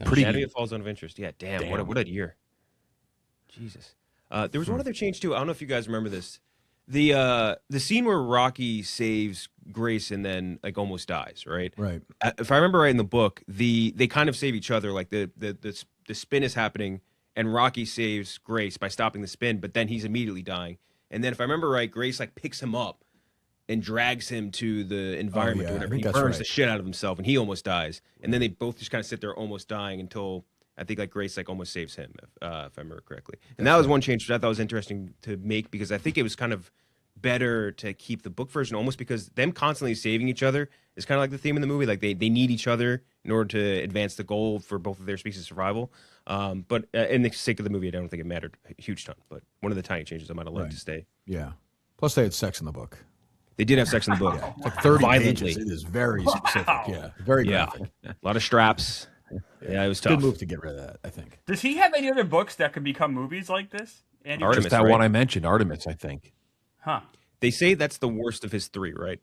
Pretty. Anatomy of a Fall, Zone of Interest. Yeah, damn. What a year. Jesus. There was one other change too. I don't know if you guys remember this. The scene where Rocky saves Grace and then like almost dies, right? Right. If I remember right in the book, they kind of save each other. Like the spin is happening, and Rocky saves Grace by stopping the spin, but then he's immediately dying. And then if I remember right, Grace like picks him up and drags him to the environment yeah, or I whatever. think He that's burns right. the shit out of himself, and he almost dies. And then they both just kind of sit there almost dying until I think like Grace like almost saves him, if I remember correctly. And that was one change which I thought was interesting to make because I think it was kind of better to keep the book version almost because them constantly saving each other is kind of like the theme in the movie. Like they need each other in order to advance the goal for both of their species' survival. But in the sake of the movie, I don't think it mattered a huge ton. But one of the tiny changes I might have loved to stay. Yeah. Plus, they had sex in the book. They did have sex in the book. Like 30 Violently. pages. It is very specific. Yeah. Very Yeah. graphic. A lot of straps. Yeah, it was tough. Good move to get rid of that, I think. Does he have any other books that could become movies like this? Andy? Artemis, Just that right? one I mentioned, Artemis, I think. Huh. They say that's the worst of his 3, right?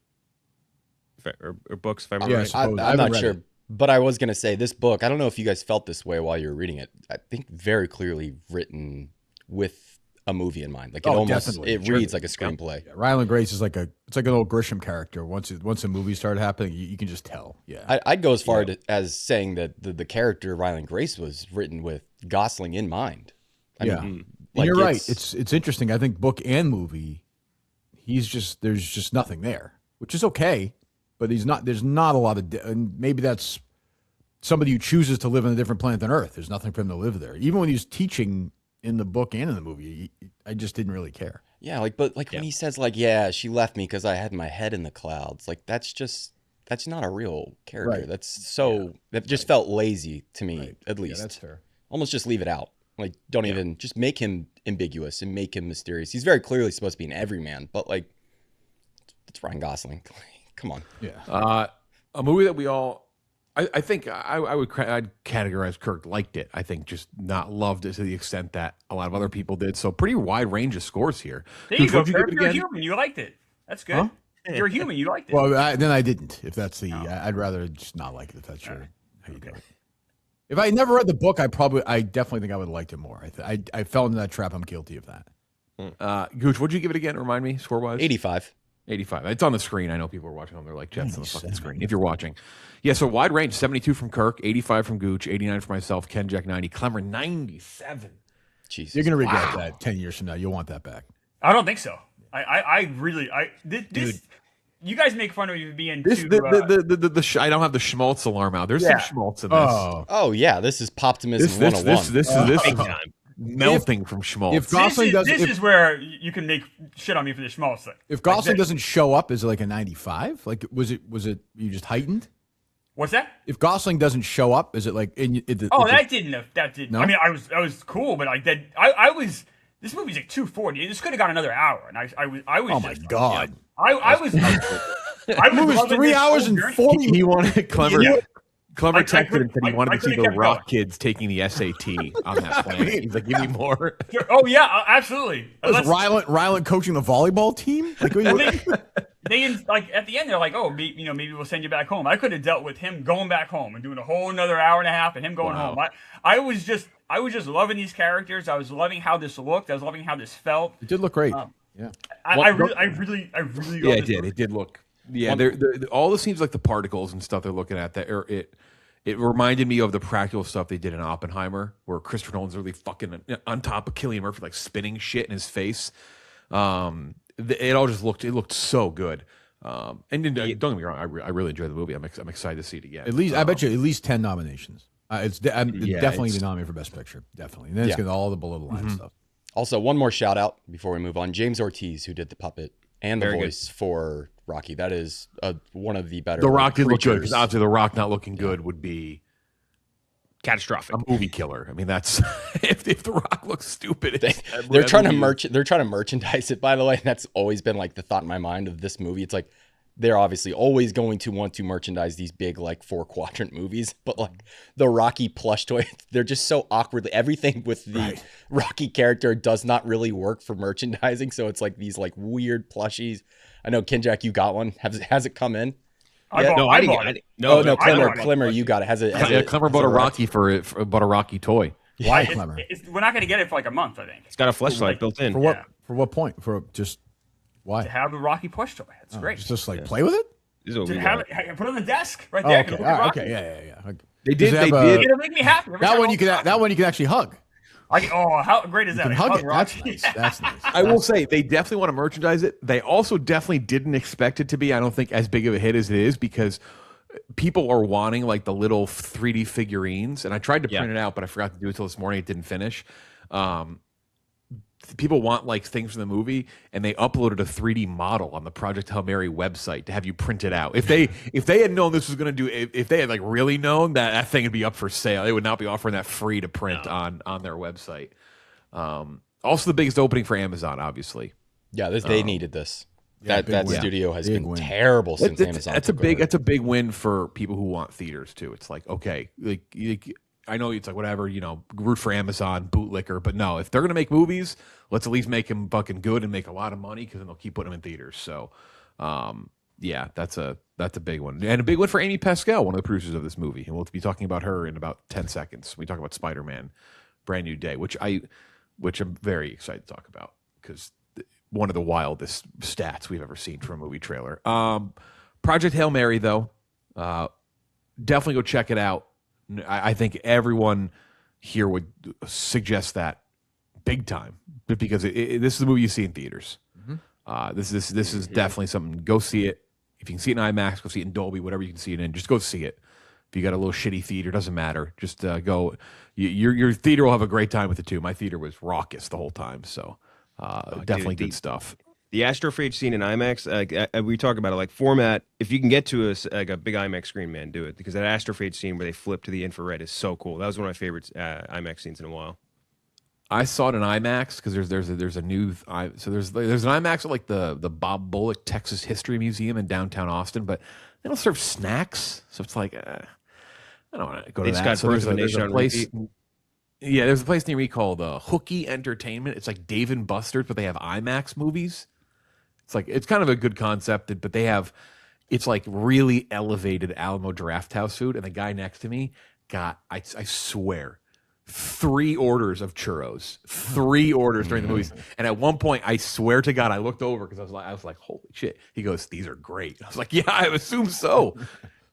Or books, if I remember Yes. right. Oh, I I'm haven't not read sure, it. but I was gonna say this book. I don't know if you guys felt this way while you were reading it. I think very clearly written with a movie in mind. Like it almost definitely. it Sure. reads like a screenplay. Yeah, Ryland Grace is like it's like an old Grisham character. Once a movie started happening, you can just tell. Yeah. I'd go as far as saying that the character Ryland Grace was written with Gosling in mind. I Yeah. mean, And you're right. It's interesting. I think book and movie, there's just nothing there, which is okay, but there's not a lot of, and maybe that's somebody who chooses to live on a different planet than Earth. There's nothing for him to live there. Even when he's teaching in the book and in the movie, I just didn't really care. yeah, when he says like, yeah, she left me because I had my head in the clouds. Like that's not a real character. Right. That just felt lazy to me, at least. Yeah, that's fair. Almost just leave it out. Like don't even just make him ambiguous and make him mysterious. He's very clearly supposed to be an everyman, but like it's Ryan Gosling. Come on. Yeah. A movie that we all, I think I'd categorize Kirk liked it. I think just not loved it to the extent that a lot of other people did. So pretty wide range of scores here. There you Gooch, go, what'd Kirk. give it You're again? human. You liked it. That's good. Huh? You're human. You liked it. Well, then I didn't. If that's I'd rather just not like it. If that's your how you do it. If I never read the book, I definitely think I would have liked it more. I fell into that trap. I'm guilty of that. Gooch, what'd you give it again? Remind me, score wise. 85. 85. It's on the screen. I know people are watching on their like jets on the fucking screen. If you're watching, yeah. So wide range: 72 from Kirk, 85 from Gooch, 89 for myself, Kenjac 90, Klemmer 97. Jesus. You're gonna regret that 10 years from now. You'll want that back. I don't think so. I really this. You guys make fun of me being This too. I don't have the schmaltz alarm out. There's some schmaltz in this. Oh yeah, this is Poptimism this 101. this Big is time. melting from schmaltz. If Gosling doesn't, this is where you can make shit on me for the small thing. if Gosling doesn't show up, is it like a 95? Like was it you just heightened? What's that? If Gosling doesn't show up, is it like That didn't. No? I mean, I was cool, but I was. This movie's like 240. This could have got another hour, and I was. Oh my just, god! I was. I was Movie's loving 3 this hours whole and journey. 40. He wanted Clever. Yeah. Clever I texted could- and said he I- wanted I to see could've the kept Rock going. kids taking the SAT on that plane. He's like, give me more. Oh yeah, absolutely. Was Let's- Ryland coaching the volleyball team? Like, they like at the end they're like, oh, maybe we'll send you back home. I could have dealt with him going back home and doing a whole another hour and a half and him going home. I was just loving these characters. I was loving how this looked. I was loving how this felt. it did look great. Yeah. I really Yeah, loved it this did. movie. It did look. Yeah, all the seems like the particles and stuff they're looking at. It reminded me of the practical stuff they did in Oppenheimer, where Christopher Nolan's really fucking on top of Cillian Murphy, like spinning shit in his face. It all just looked so good. And don't get me wrong, I really enjoyed the movie. I'm excited to see it again. At least I bet you at least 10 nominations. It's definitely it's- the nominee for Best Picture. Definitely. And then it's Yeah. got all the below the line stuff. Also, one more shout out before we move on. James Ortiz, who did the puppet and the Very good. voice for Rocky. That is one of the better. The Rock did look good, creatures. because obviously The Rock not looking good would be Catastrophic. a movie killer. I mean, that's if The Rock looks stupid, They're trying to merchandise it, by the way. And that's always been like the thought in my mind of this movie. It's like they're obviously always going to want to merchandise these big like 4-quadrant movies, but like the Rocky plush toy, they're just so awkwardly everything with the Rocky character does not really work for merchandising. So it's like these like weird plushies. I know Kenjac, you got one. Has it come in? I Yeah. bought, No, I I didn't bought get it. it. No, No, I bought it. Klemmer, you got it. Has it? Clemmer bought a Rocky bought a Rocky toy. Why, It's- Klemmer? we're not going to get it for like a month, I think. It's got a fleshlight built in. For what? Yeah. For what point? For just why? To have the Rocky plush toy. It's great. Just like play with it? This is what To we have got. it, put it on the desk right Oh, there. okay. Look All at right, Rocky. okay. Yeah. Okay. They Does did. it They have a- did. It'll make me happy. Every That time one I you can. open That one you can actually hug. how great is You that? can I hug it. That's Rocky. nice. That's nice. I will say they definitely want to merchandise it. They also definitely didn't expect it to be, I don't think, as big of a hit as it is, because people are wanting like the little 3D figurines, and I tried to print it out, but I forgot to do it till this morning. It didn't finish. People want like things from the movie, and they uploaded a 3D model on the Project Hail Mary website to have you print it out. If they had known this was going to do, if they had like really known that thing would be up for sale, they would not be offering that free to print on their website. Also, the biggest opening for Amazon, obviously. Yeah, they needed this. big that win. studio has Big been win. terrible since Amazon. That's a took big over. that's a big win for people who want theaters too. It's like, okay, like I know it's like whatever, root for Amazon, bootlicker, but no, if they're gonna make movies, let's at least make them fucking good and make a lot of money, because then they'll keep putting them in theaters. So, yeah, that's a big one, and a big one for Amy Pascal, one of the producers of this movie, and we'll be talking about her in about 10 seconds. We talk about Spider-Man, Brand New Day, which I'm very excited to talk about, because one of the wildest stats we've ever seen from a movie trailer. Project Hail Mary, though, definitely go check it out. I think everyone here would suggest that big time, because this is a movie you see in theaters. This is definitely something. Go see it. If you can see it in IMAX, go see it in Dolby, whatever you can see it in. Just go see it. If you got a little shitty theater, doesn't matter. Just go. Your theater will have a great time with it too. My theater was raucous the whole time, so definitely good stuff. The Astrophage scene in IMAX, we talk about it like format. If you can get to a big IMAX screen, man, do it, because that Astrophage scene where they flip to the infrared is so cool. That was one of my favorite IMAX scenes in a while. I saw it in IMAX because there's a new there's an IMAX at like the Bob Bullock Texas History Museum in downtown Austin, but they don't serve snacks, so it's like I don't want to go to They just that. got So Birds of a there's Nation a on place. repeat. Yeah, there's a place near me called Hooky Entertainment. It's like Dave and Buster's, but they have IMAX movies. It's kind of a good concept, but it's like really elevated Alamo Drafthouse food. And the guy next to me got, I swear, 3 orders of churros, 3 orders during the movies. And at one point, I swear to God, I looked over because I was like, holy shit. He goes, these are great. I was like, yeah, I assume so.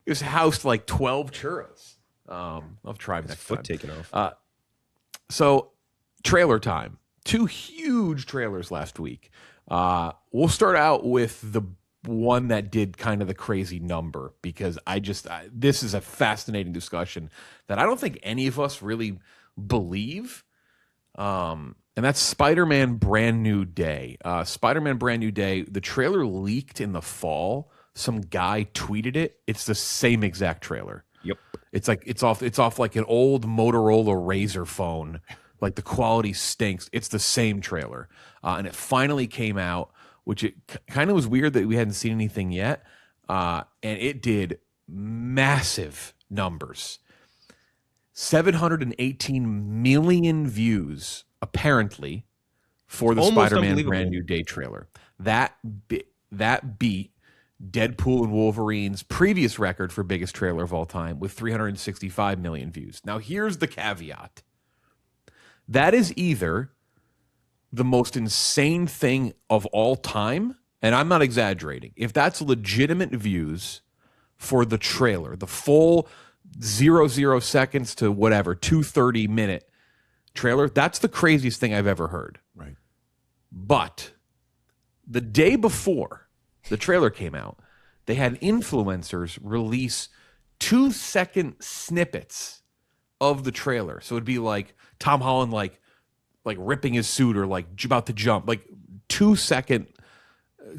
He was housed like 12 churros. I'll try next Foot time. taken off. So, trailer time. 2 huge trailers last week. We'll start out with the one that did kind of the crazy number, because this is a fascinating discussion that I don't think any of us really believe. And that's Spider-Man Brand New Day. Spider-Man Brand New Day, the trailer leaked in the fall. Some guy tweeted it. It's the same exact trailer. Yep. It's off like an old Motorola Razr phone. Like the quality stinks. It's the same trailer. And it finally came out, which it kind of was weird that we hadn't seen anything yet. And it did massive numbers. 718 million views, apparently, for the Almost Spider-Man unbelievable. Brand New Day trailer. That beat Deadpool and Wolverine's previous record for biggest trailer of all time with 365 million views. Now, here's the caveat. That is either the most insane thing of all time, and I'm not exaggerating. If that's legitimate views for the trailer, the full 0 seconds to whatever, 2:30-minute trailer, that's the craziest thing I've ever heard. Right. But the day before the trailer came out, they had influencers release 2-second snippets of the trailer. So it'd be like Tom Holland like ripping his suit or like about to jump, like 2-second.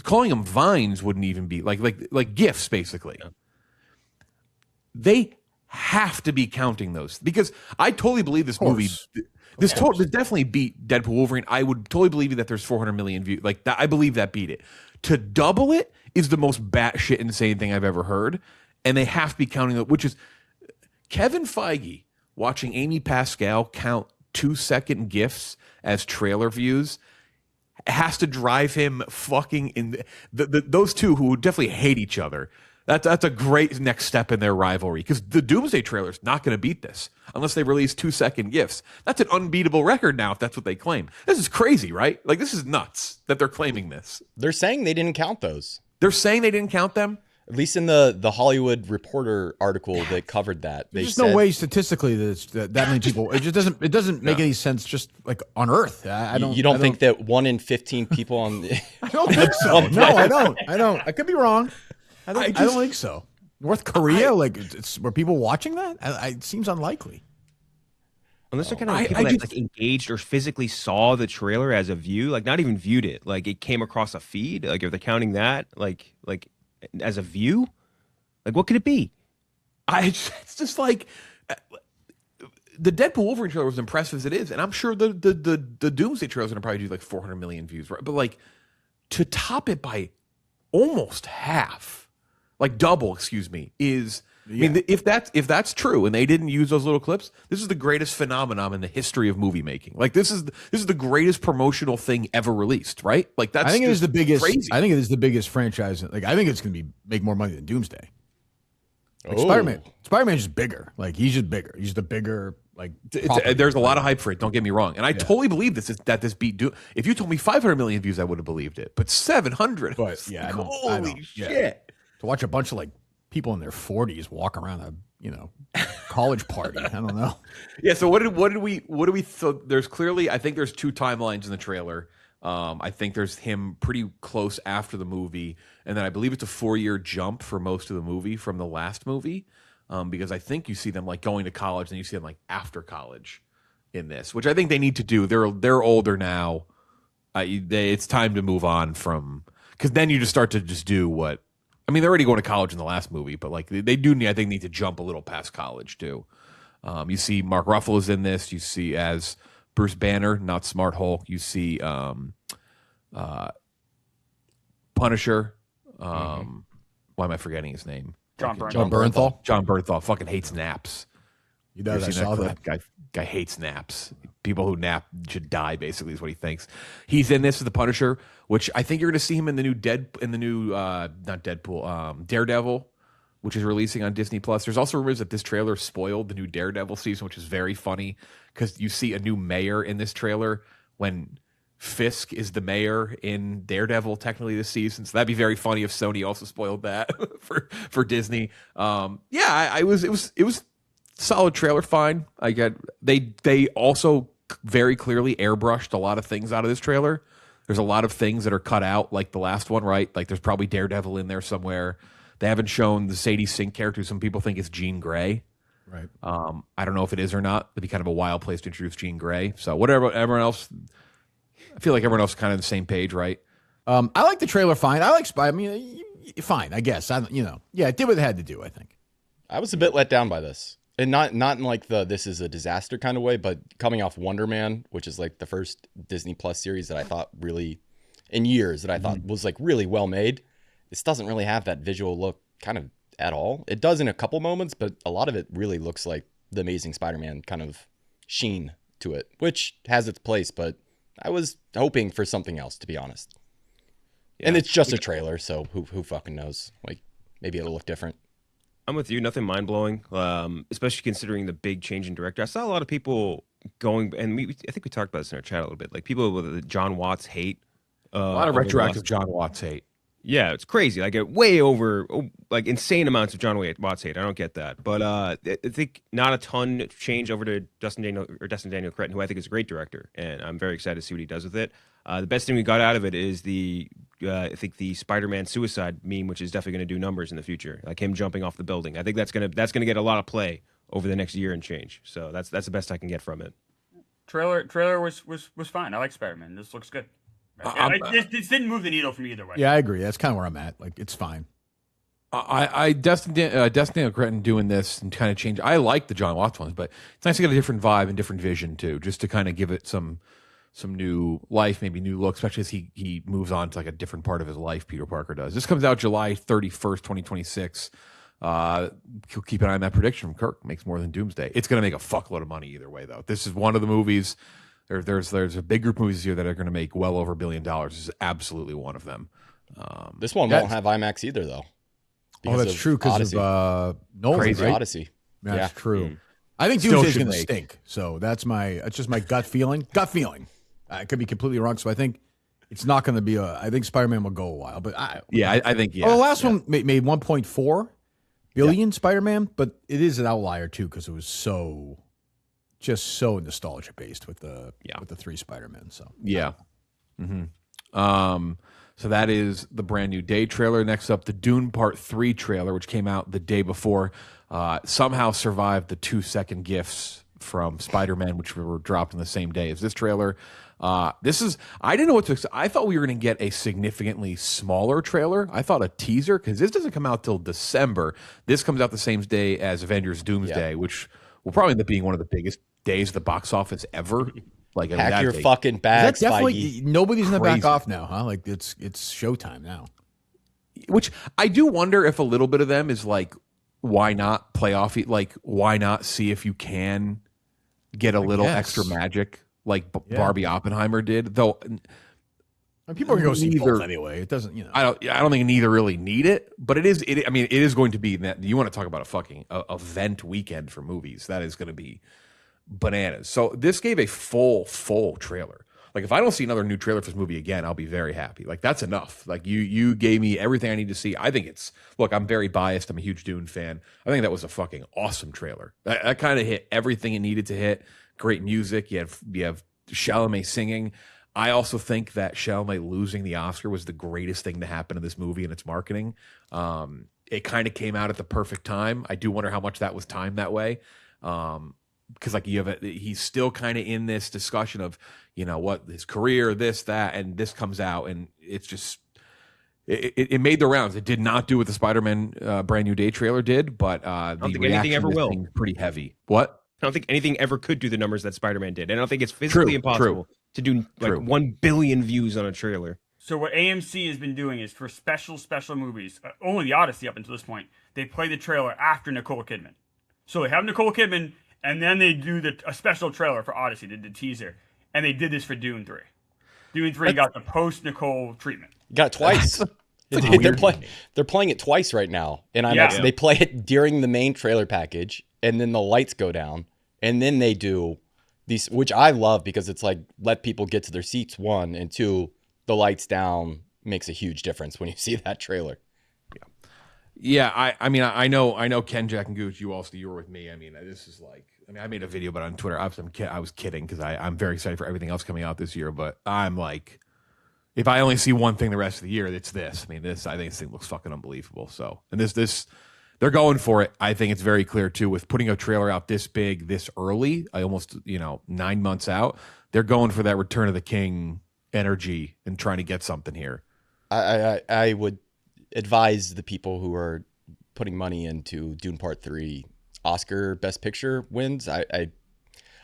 Calling them vines wouldn't even be like GIFs basically. Yeah. They have to be counting those because I totally believe this movie. This definitely beat Deadpool Wolverine. I would totally believe that there's 400 million views. Like that, I believe that beat it. To double it is the most batshit insane thing I've ever heard, and they have to be counting it. Which is Kevin Feige watching Amy Pascal count 2-second GIFs as trailer views has to drive him fucking in. Those two who definitely hate each other. That's a great next step in their rivalry because the Doomsday trailer is not going to beat this unless they release 2-second GIFs. That's an unbeatable record now if that's what they claim. This is crazy, right? Like this is nuts that they're claiming this. They're saying they didn't count those. They're saying they didn't count them? At least in the Hollywood Reporter article that covered that. There's no way statistically that many people. It just doesn't make any sense just like on Earth. You don't think that 1 in 15 people on the I don't think so. No, I don't. I could be wrong. I don't think so. North Korea, were people watching that? It seems unlikely. Unless they're kind of people that like engaged or physically saw the trailer as a view, like not even viewed it, like it came across a feed. Like if they're counting that, like as a view, like what could it be? It's just like the Deadpool Wolverine trailer was impressive as it is, and I'm sure the Doomsday trailer is going to probably do like 400 million views, right? But like to top it by almost half. Like double, excuse me, is I mean, if that's true, and they didn't use those little clips, this is the greatest phenomenon in the history of movie making. Like this is the greatest promotional thing ever released, right? Like that's I think it is the biggest. Crazy. I think it is the biggest franchise. Like I think it's going to make more money than Doomsday. Like Spider-Man's just bigger. Like he's just bigger. He's the bigger. Like there's a lot of hype for it. Don't get me wrong, and I totally believe that this beat Doom. If you told me 500 million views, I would have believed it. But 700. But yeah, holy shit. Yeah. To watch a bunch of like people in their 40s walk around a college party. I don't know. Yeah. So what did we? So there's clearly, I think there's 2 timelines in the trailer. I think there's him pretty close after the movie, and then I believe it's a 4-year jump for most of the movie from the last movie, because I think you see them like going to college, and you see them like after college in this, which I think they need to do. They're older now. It's time to move on from, because then you just start to just do what. I mean, they're already going to college in the last movie, but like they do need, I think, need to jump a little past college too. You see Mark Ruffalo's in this. You see as Bruce Banner, not Smart Hulk. You see Punisher. Why am I forgetting his name? John Bernthal. John Bernthal fucking hates naps. He does. I saw that. Guy hates naps. People who nap should die, basically, is what he thinks. He's in this as the Punisher, which I think you're going to see him in the new not Deadpool, Daredevil, which is releasing on Disney Plus. There's also rumors that this trailer spoiled the new Daredevil season, which is very funny because you see a new mayor in this trailer when Fisk is the mayor in Daredevil technically this season. So that'd be very funny if Sony also spoiled that for Disney. It was solid trailer, fine. I get they also very clearly airbrushed a lot of things out of this trailer. There's a lot of things that are cut out, like the last one, right? Like there's probably Daredevil in there somewhere. They haven't shown the Sadie Sink character. Some people think it's Jean Grey. Right. I don't know if it is or not. It'd be kind of a wild place to introduce Jean Grey. So whatever, everyone else, I feel like everyone else is kind of on the same page, right? I like the trailer fine. I like Spy. I mean, fine, I guess. It did what it had to do, I think. I was a bit let down by this. And not in like this is a disaster kind of way, but coming off Wonder Man, which is like the first Disney Plus series that I thought really, in years, that I thought was like really well made. This doesn't really have that visual look kind of at all. It does in a couple moments, but a lot of it really looks like the Amazing Spider-Man kind of sheen to it, which has its place, but I was hoping for something else, to be honest. Yeah. And it's just a trailer, so who fucking knows? Like, maybe it'll look different. I'm with you. Nothing mind-blowing, especially considering the big change in director. I saw a lot of people going, and I think we talked about this in our chat a little bit, like people with the John Watts hate. A lot of retroactive John Watts hate. Yeah, it's crazy. Like way over, like insane amounts of John Watts hate. I don't get that, but I think not a ton change over to Destin Daniel Cretton, who I think is a great director, and I'm very excited to see what he does with it. The best thing we got out of it is I think the Spider-Man suicide meme, which is definitely going to do numbers in the future, like him jumping off the building. I think that's gonna get a lot of play over the next year and change. So that's the best I can get from it. Trailer was fine. I like Spider-Man. This looks good. This didn't move the needle for me either way. Yeah, I agree. That's kind of where I'm at. Like, it's fine. Destin Daniel Cretton doing this and kind of change. I like the John Watts ones, but it's nice to get a different vibe and different vision too, just to kind of give it some new life, maybe new look, especially as he moves on to like a different part of his life. Peter Parker does. This comes out July 31st, 2026. Keep an eye on that prediction from Kirk. Makes more than Doomsday. It's going to make a fuckload of money either way, though. This is one of the movies. There's a big group of movies here that are going to make well over $1 billion. This is absolutely one of them. This one won't have IMAX either, though. Oh, that's true because of Nolan, Crazy right? Odyssey. That's true. I think Still Doomsday's should going to make. stink. So that's just my gut feeling. I could be completely wrong. So I think it's not going to be I think Spider-Man will go a while. But I think the last one made 1.4 billion Spider-Man, but it is an outlier too because it was so nostalgia based with the 3 Spider-Men. So yeah. So that is the brand new Day trailer. Next up, the Dune Part 3 trailer, which came out the day before, somehow survived the 2-second gifs from Spider-Man, which were dropped on the same day as this trailer. I didn't know what to expect. I thought we were going to get a significantly smaller trailer. I thought a teaser, because this doesn't come out till December. This comes out the same day as Avengers Doomsday, which will probably end up being one of the biggest days of the box office ever. Like, Pack your fucking bags, Feige. Nobody's going to back off now, huh? Like, it's showtime now. Which I do wonder if a little bit of them is like, why not play off? Like, why not see if you can get a little extra magic like Barbie Oppenheimer did? Though people are going to go see both anyway. It doesn't, I don't think neither really need it, but it is going to be that. You want to talk about a fucking event weekend for movies? That is going to be bananas. So this gave a full trailer. Like, if I don't see another new trailer for this movie again, I'll be very happy. Like, that's enough. Like, you gave me everything I need to see. I think look, I'm very biased. I'm a huge Dune fan. I think that was a fucking awesome trailer. That kind of hit everything it needed to hit. Great music. You have Chalamet singing. I also think that Chalamet losing the Oscar was the greatest thing to happen in this movie and its marketing. It kind of came out at the perfect time. I do wonder how much that was timed that way. Because like he's still kind of in this discussion of, what his career, this, that, and this comes out, and it's just it made the rounds. It did not do what the Spider-Man brand new Day trailer did, but I don't think anything ever will. Pretty heavy. What? I don't think anything ever could do the numbers that Spider-Man did. I don't think it's physically impossible to do like 1 billion views on a trailer. So what AMC has been doing is for special movies, only the Odyssey up until this point, they play the trailer after Nicole Kidman. So they have Nicole Kidman, and then they do a special trailer for Odyssey, the teaser. And they did this for Dune 3. Dune 3 got the post-Nicole treatment. Got it twice. They're playing it twice right now. And they play it during the main trailer package, and then the lights go down. And then they do these, which I love because it's like, let people get to their seats, 1, and 2, the lights down makes a huge difference when you see that trailer. Yeah, I know Kenjac and Gooch, you were with me. This is like, I made a video about it on Twitter. I was kidding because I'm very excited for everything else coming out this year. But I'm like, if I only see one thing the rest of the year, it's this. I think this thing looks fucking unbelievable. So, and this, they're going for it. I think it's very clear too with putting a trailer out this big, this early. I almost 9 months out. They're going for that Return of the King energy and trying to get something here. I would advise the people who are putting money into Dune Part 3 Oscar Best Picture wins. I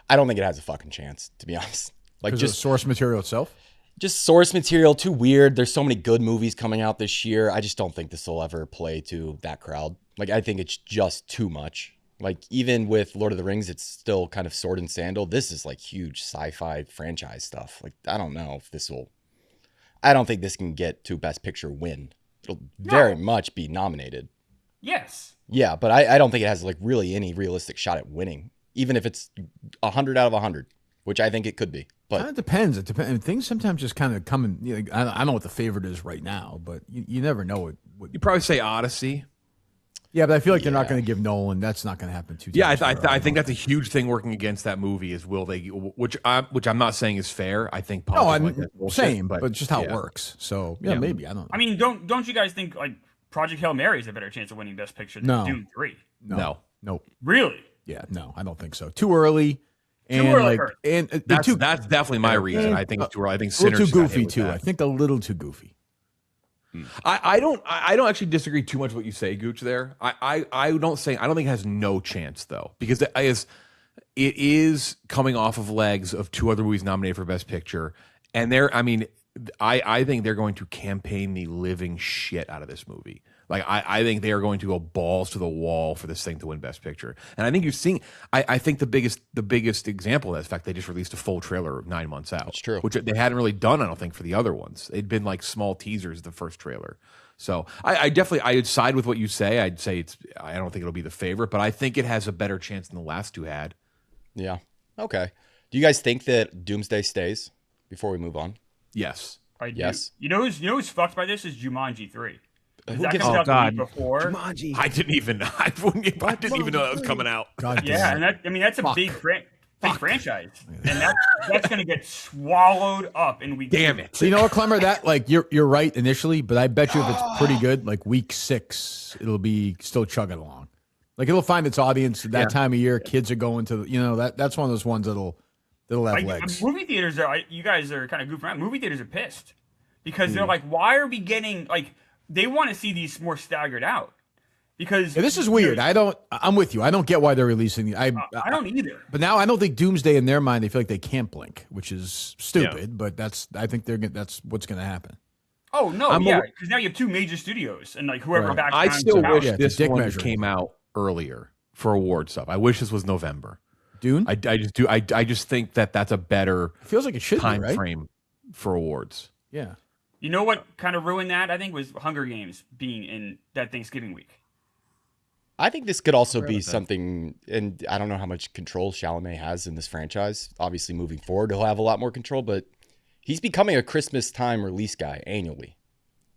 don't think it has a fucking chance, to be honest. Like, just source material itself. Just source material, too weird. There's so many good movies coming out this year. I just don't think this will ever play to that crowd. Like, I think it's just too much. Like, even with Lord of the Rings, it's still kind of sword and sandal. This is like huge sci-fi franchise stuff. Like, I don't know if I don't think this can get to Best Picture win. It'll very much be nominated. Yes. Yeah, but I don't think it has like really any realistic shot at winning, even if it's 100 out of 100, which I think it could be. But kind of depends. It depends. Things sometimes just kind of come in. You know, I don't know what the favorite is right now, but you never know what. You probably say Odyssey. Yeah, but I feel like they're not Yeah. going to give Nolan. That's not going to happen too. Yeah, times in a row. I think that's a huge thing working against that movie is will they, which I'm not saying is fair. I think No, I'm like that's bullshit, same, but just how it yeah. works. So yeah, maybe I don't know. I mean, don't you guys think like Project Hail Mary is a better chance of winning Best Picture than No. Dune 3? No. Nope. Really? Yeah, no, I don't think so. Too early. And early, like, Kurt. and That's too, definitely my reason. I think it's too early. I think a little Sinners too got hit goofy with too. that. I think a little too goofy. I don't actually disagree too much with what you say, Gooch. There, I don't think it has no chance though, because it is coming off of legs of two other movies nominated for Best Picture, and I think they're going to campaign the living shit out of this movie. Like I think they are going to go balls to the wall for this thing to win Best Picture. And I think you've seen. I think the biggest example of that is the fact they just released a full trailer 9 months out. That's true. Which they hadn't really done, I don't think, for the other ones. It'd been like small teasers the first trailer. So I would side with what you say. I'd say I don't think it'll be the favorite, but I think it has a better chance than the last two had. yeah. Okay. Do you guys think that Doomsday stays before we move on? Yes. I do. Yes. You know who's fucked by this is Jumanji 3. Who That gives comes a- out the week before. Jumanji. I didn't even know that was coming out. God Yeah, damn. and that's a big franchise, and that's going to get swallowed up in week. Damn 2. it. So you know what, Klemmer? That like you're right initially, but I bet you if it's pretty good, like week 6, it'll be still chugging along. Like it'll find its audience at that time of year. Kids are going to that's one of those ones that'll have Like, legs. movie theaters are. You guys are kind of goofing around. Movie theaters are pissed because they're like, why are we getting like? They want to see these more staggered out because Yeah, this is weird. I'm with you. I don't get why they're releasing. I don't either. But now I don't think Doomsday in their mind. They feel like they can't blink, which is stupid. But I think that's what's going to happen. Oh no, because now you have two major studios and like whoever Right. back. I still wish Yeah, it's this a dick one measure. came out earlier for award stuff. I wish this was November. Dune. I just do. I just think that's a better Feels like it should time be right. frame for awards. Yeah. You know what kind of ruined that? I think was Hunger Games being in that Thanksgiving week. I think this could also be something, and I don't know how much control Chalamet has in this franchise. Obviously, moving forward, he'll have a lot more control, but he's becoming a Christmas time release guy annually.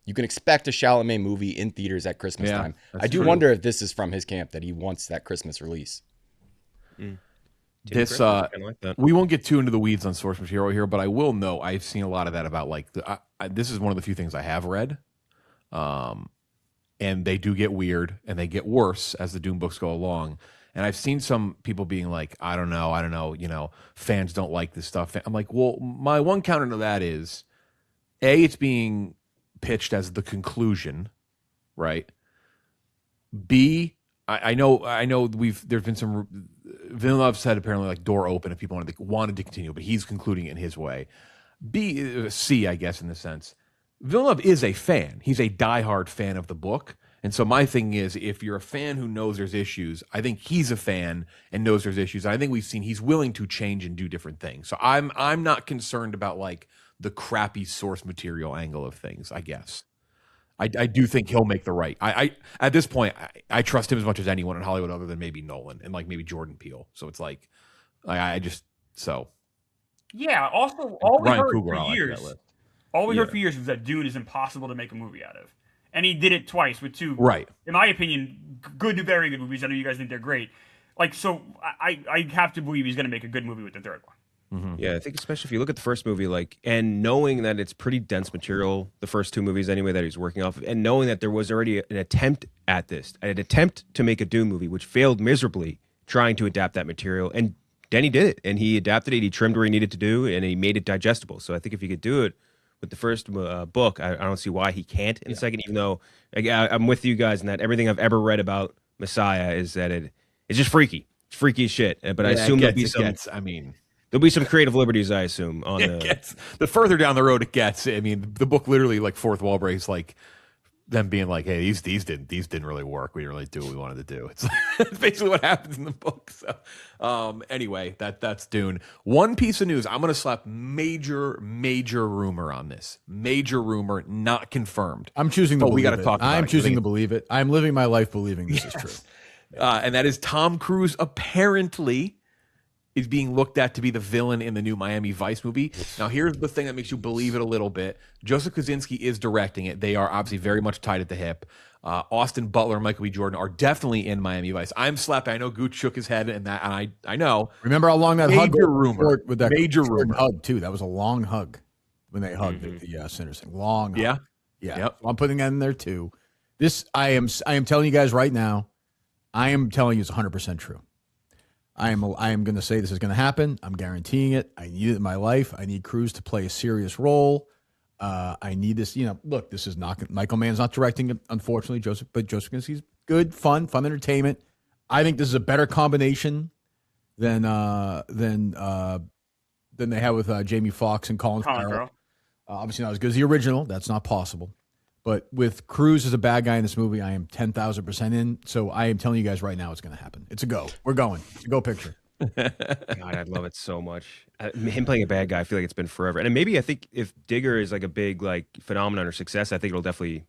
You can expect a Chalamet movie in theaters at Christmas time. that's I do true. wonder if this is from his camp, that he wants that Christmas release. This I like that. we won't get too into the weeds on source material here, but I will know I've seen a lot of that about like this is one of the few things I have read, and they do get weird and they get worse as the Doom books go along. And I've seen some people being like, I don't know, fans don't like this stuff. I'm like, well, my one counter to that is, A, it's being pitched as the conclusion, right? B, I know there's been some Villeneuve said apparently like door open if people wanted to continue, but he's concluding it in his way. C, I guess in the sense, Villeneuve is a fan. He's a diehard fan of the book. And so my thing is, if you're a fan who knows there's issues, I think he's a fan and knows there's issues. I think we've seen he's willing to change and do different things. So I'm not concerned about like the crappy source material angle of things, I guess. I do think he'll make the right. I at this point, I trust him as much as anyone in Hollywood, other than maybe Nolan and like maybe Jordan Peele. So it's like, I just so. Yeah. Also, all we Ryan heard Coogler, for I like years, that list. all we heard for years was that Dune is impossible to make a movie out of, and he did it twice with two. Right. In my opinion, good to very good movies. I know you guys think they're great. Like, so I have to believe he's going to make a good movie with the third one. Yeah, I think especially if you look at the first movie, like, and knowing that it's pretty dense material, the first two movies anyway that he's working off of, and knowing that there was already an attempt at this, an attempt to make a Dune movie, which failed miserably trying to adapt that material, and Denny did it, and he adapted it, he trimmed where he needed to do, and he made it digestible. So I think if he could do it with the first book, I don't see why he can't in the second, even though I'm with you guys in that everything I've ever read about Messiah is that it's just freaky. It's freaky as shit. But I assume there'll be there'll be some creative liberties, I assume, on the further down the road it gets. I mean, the book literally like fourth wall breaks, like them being like, "Hey, these didn't really work. We didn't really do what we wanted to do." It's basically what happens in the book. So, anyway, that's Dune. One piece of news: I'm going to slap major rumor on this. Major rumor, not confirmed. I'm choosing to But we believe gotta it. talk about I'm it, 'cause choosing I to think- believe it. I'm living my life believing this is true. And that is Tom Cruise apparently is being looked at to be the villain in the new Miami Vice movie. Now, here's the thing that makes you believe it a little bit. Joseph Kosinski is directing it. They are obviously very much tied at the hip. Austin Butler and Michael B. Jordan are definitely in Miami Vice. I'm slapping. I know Gooch shook his head, and I know. Remember how long that hug rumor with that major rumor hug too? That was a long hug when they hugged at the Sinners thing. Long hug. Yeah. Yep. So I'm putting that in there too. This I am telling you guys right now. I am telling you it's 100% true. I am going to say this is going to happen. I'm guaranteeing it. I need it in my life. I need Cruise to play a serious role. I need this. Look, this is not Michael Mann's not directing it, unfortunately, but Joseph Kosinski's good, fun entertainment. I think this is a better combination than they had with Jamie Foxx and Colin Farrell. Obviously not as good as the original. That's not possible. But with Cruise as a bad guy in this movie, I am 10,000% in. So I am telling you guys right now it's going to happen. It's a go. We're going. It's a go picture. God, I'd love it so much. Him playing a bad guy, I feel like it's been forever. And maybe I think if Digger is like a big phenomenon or success, I think it'll definitely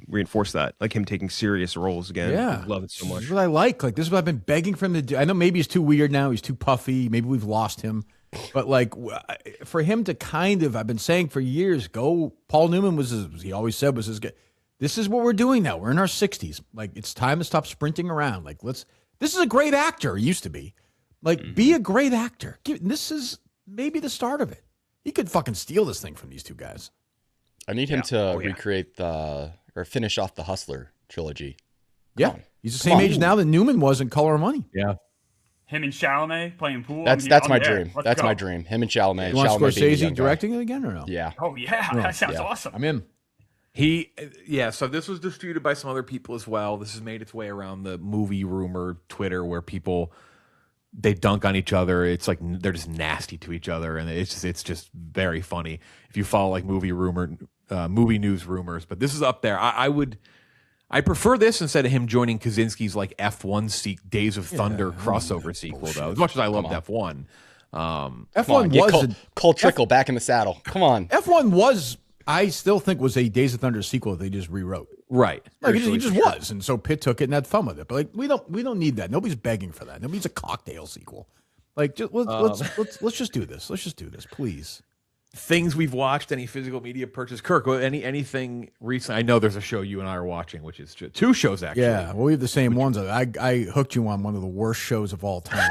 reinforce that. Like him taking serious roles again. Yeah. I love it so much. This is what I like. This is what I've been begging for him to do. I know maybe he's too weird now. He's too puffy. Maybe we've lost him. But for him to I've been saying for years, Paul Newman he always said was his guy. This is what we're doing now. We're in our 60s. It's time to stop sprinting around. This is a great actor. He used to be. Be a great actor. This is maybe the start of it. He could fucking steal this thing from these two guys. I need him to recreate or finish off the Hustler trilogy. Yeah. He's the same age now that Newman was in Color of Money. Yeah. Him and Chalamet playing pool. That's my dream. That's my dream. Him and Chalamet. You want Scorsese directing it it again or no? Yeah. Oh yeah, that sounds awesome. I'm in. So this was disputed by some other people as well. This has made its way around the movie rumor Twitter where people they dunk on each other. It's like they're just nasty to each other, and it's just very funny if you follow movie news rumors. But this is up there. I prefer this instead of him joining Kosinski's F1 Days of Thunder crossover sequel, though. As much as I loved F1, F1 was Cole Trickle back in the saddle. Come on, F1 was. I still think was a Days of Thunder sequel that they just rewrote. Right. It just was, and so Pitt took it and had fun with it. But we don't need that. Nobody's begging for that. Nobody's a cocktail sequel. Let's just do this. Let's just do this, please. Things we've watched, any physical media purchase. Kirk, anything recent? I know there's a show you and I are watching, which is two shows actually. Yeah, well, we have the same ones. I hooked you on one of the worst shows of all time.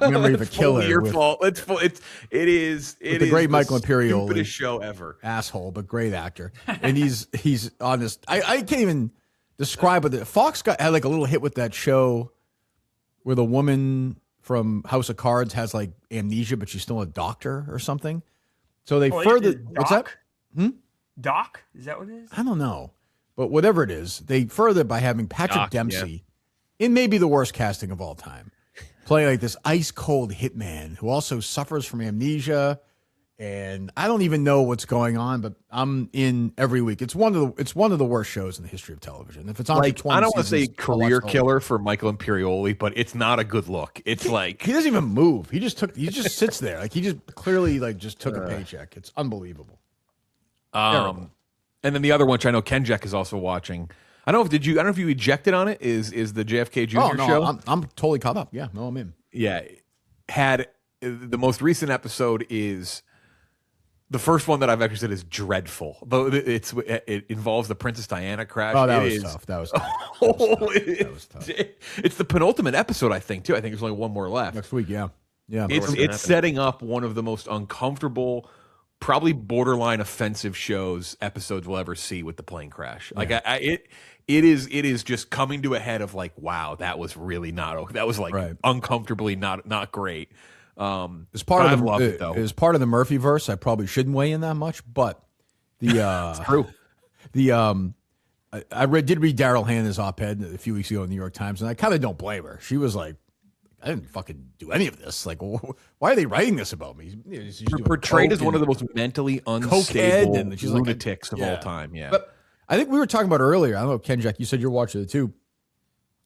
Memory of a Killer. Your fault. It is the great Michael Imperioli. Stupidest show ever. Asshole, but great actor. And he's on this. I can't even describe it. Fox had a little hit with that show where the woman from House of Cards has amnesia, but she's still a doctor or something. So they what's that? Doc? Is that what it is? I don't know. But whatever it is, they further by having Patrick Dempsey in maybe the worst casting of all time, playing this ice cold hitman who also suffers from amnesia. And I don't even know what's going on, but I'm in every week. It's one of the worst shows in the history of television. If it's on, I don't want to say career killer for Michael Imperioli, but it's not a good look. It's he doesn't even move. He just sits there. He just clearly just took a paycheck. It's unbelievable. And then the other one, which I know Kenjac is also watching. I don't know if you ejected on it. Is the JFK Jr. show? I'm totally caught up. Yeah, no, I'm in. Yeah, had the most recent episode is. The first one that I've actually said is dreadful, but it involves the Princess Diana crash. Oh, that was tough. That was tough. It's the penultimate episode, I think, too. I think there's only one more left. Next week, yeah. It's setting up one of the most uncomfortable, probably borderline offensive episodes we'll ever see with the plane crash. It is just coming to a head of wow, that was really not. That was uncomfortably not great. As part of the Murphyverse, I probably shouldn't weigh in that much, but it's true. I did read Daryl Hannah's op-ed a few weeks ago in the New York Times, and I kind of don't blame her. She was like, I didn't fucking do any of this. Why are they writing this about me? She's portrayed as one of the most mentally unstable lunatics of all time. Yeah, but I think we were talking about earlier. I don't know, Kenjac, you said you're watching it too.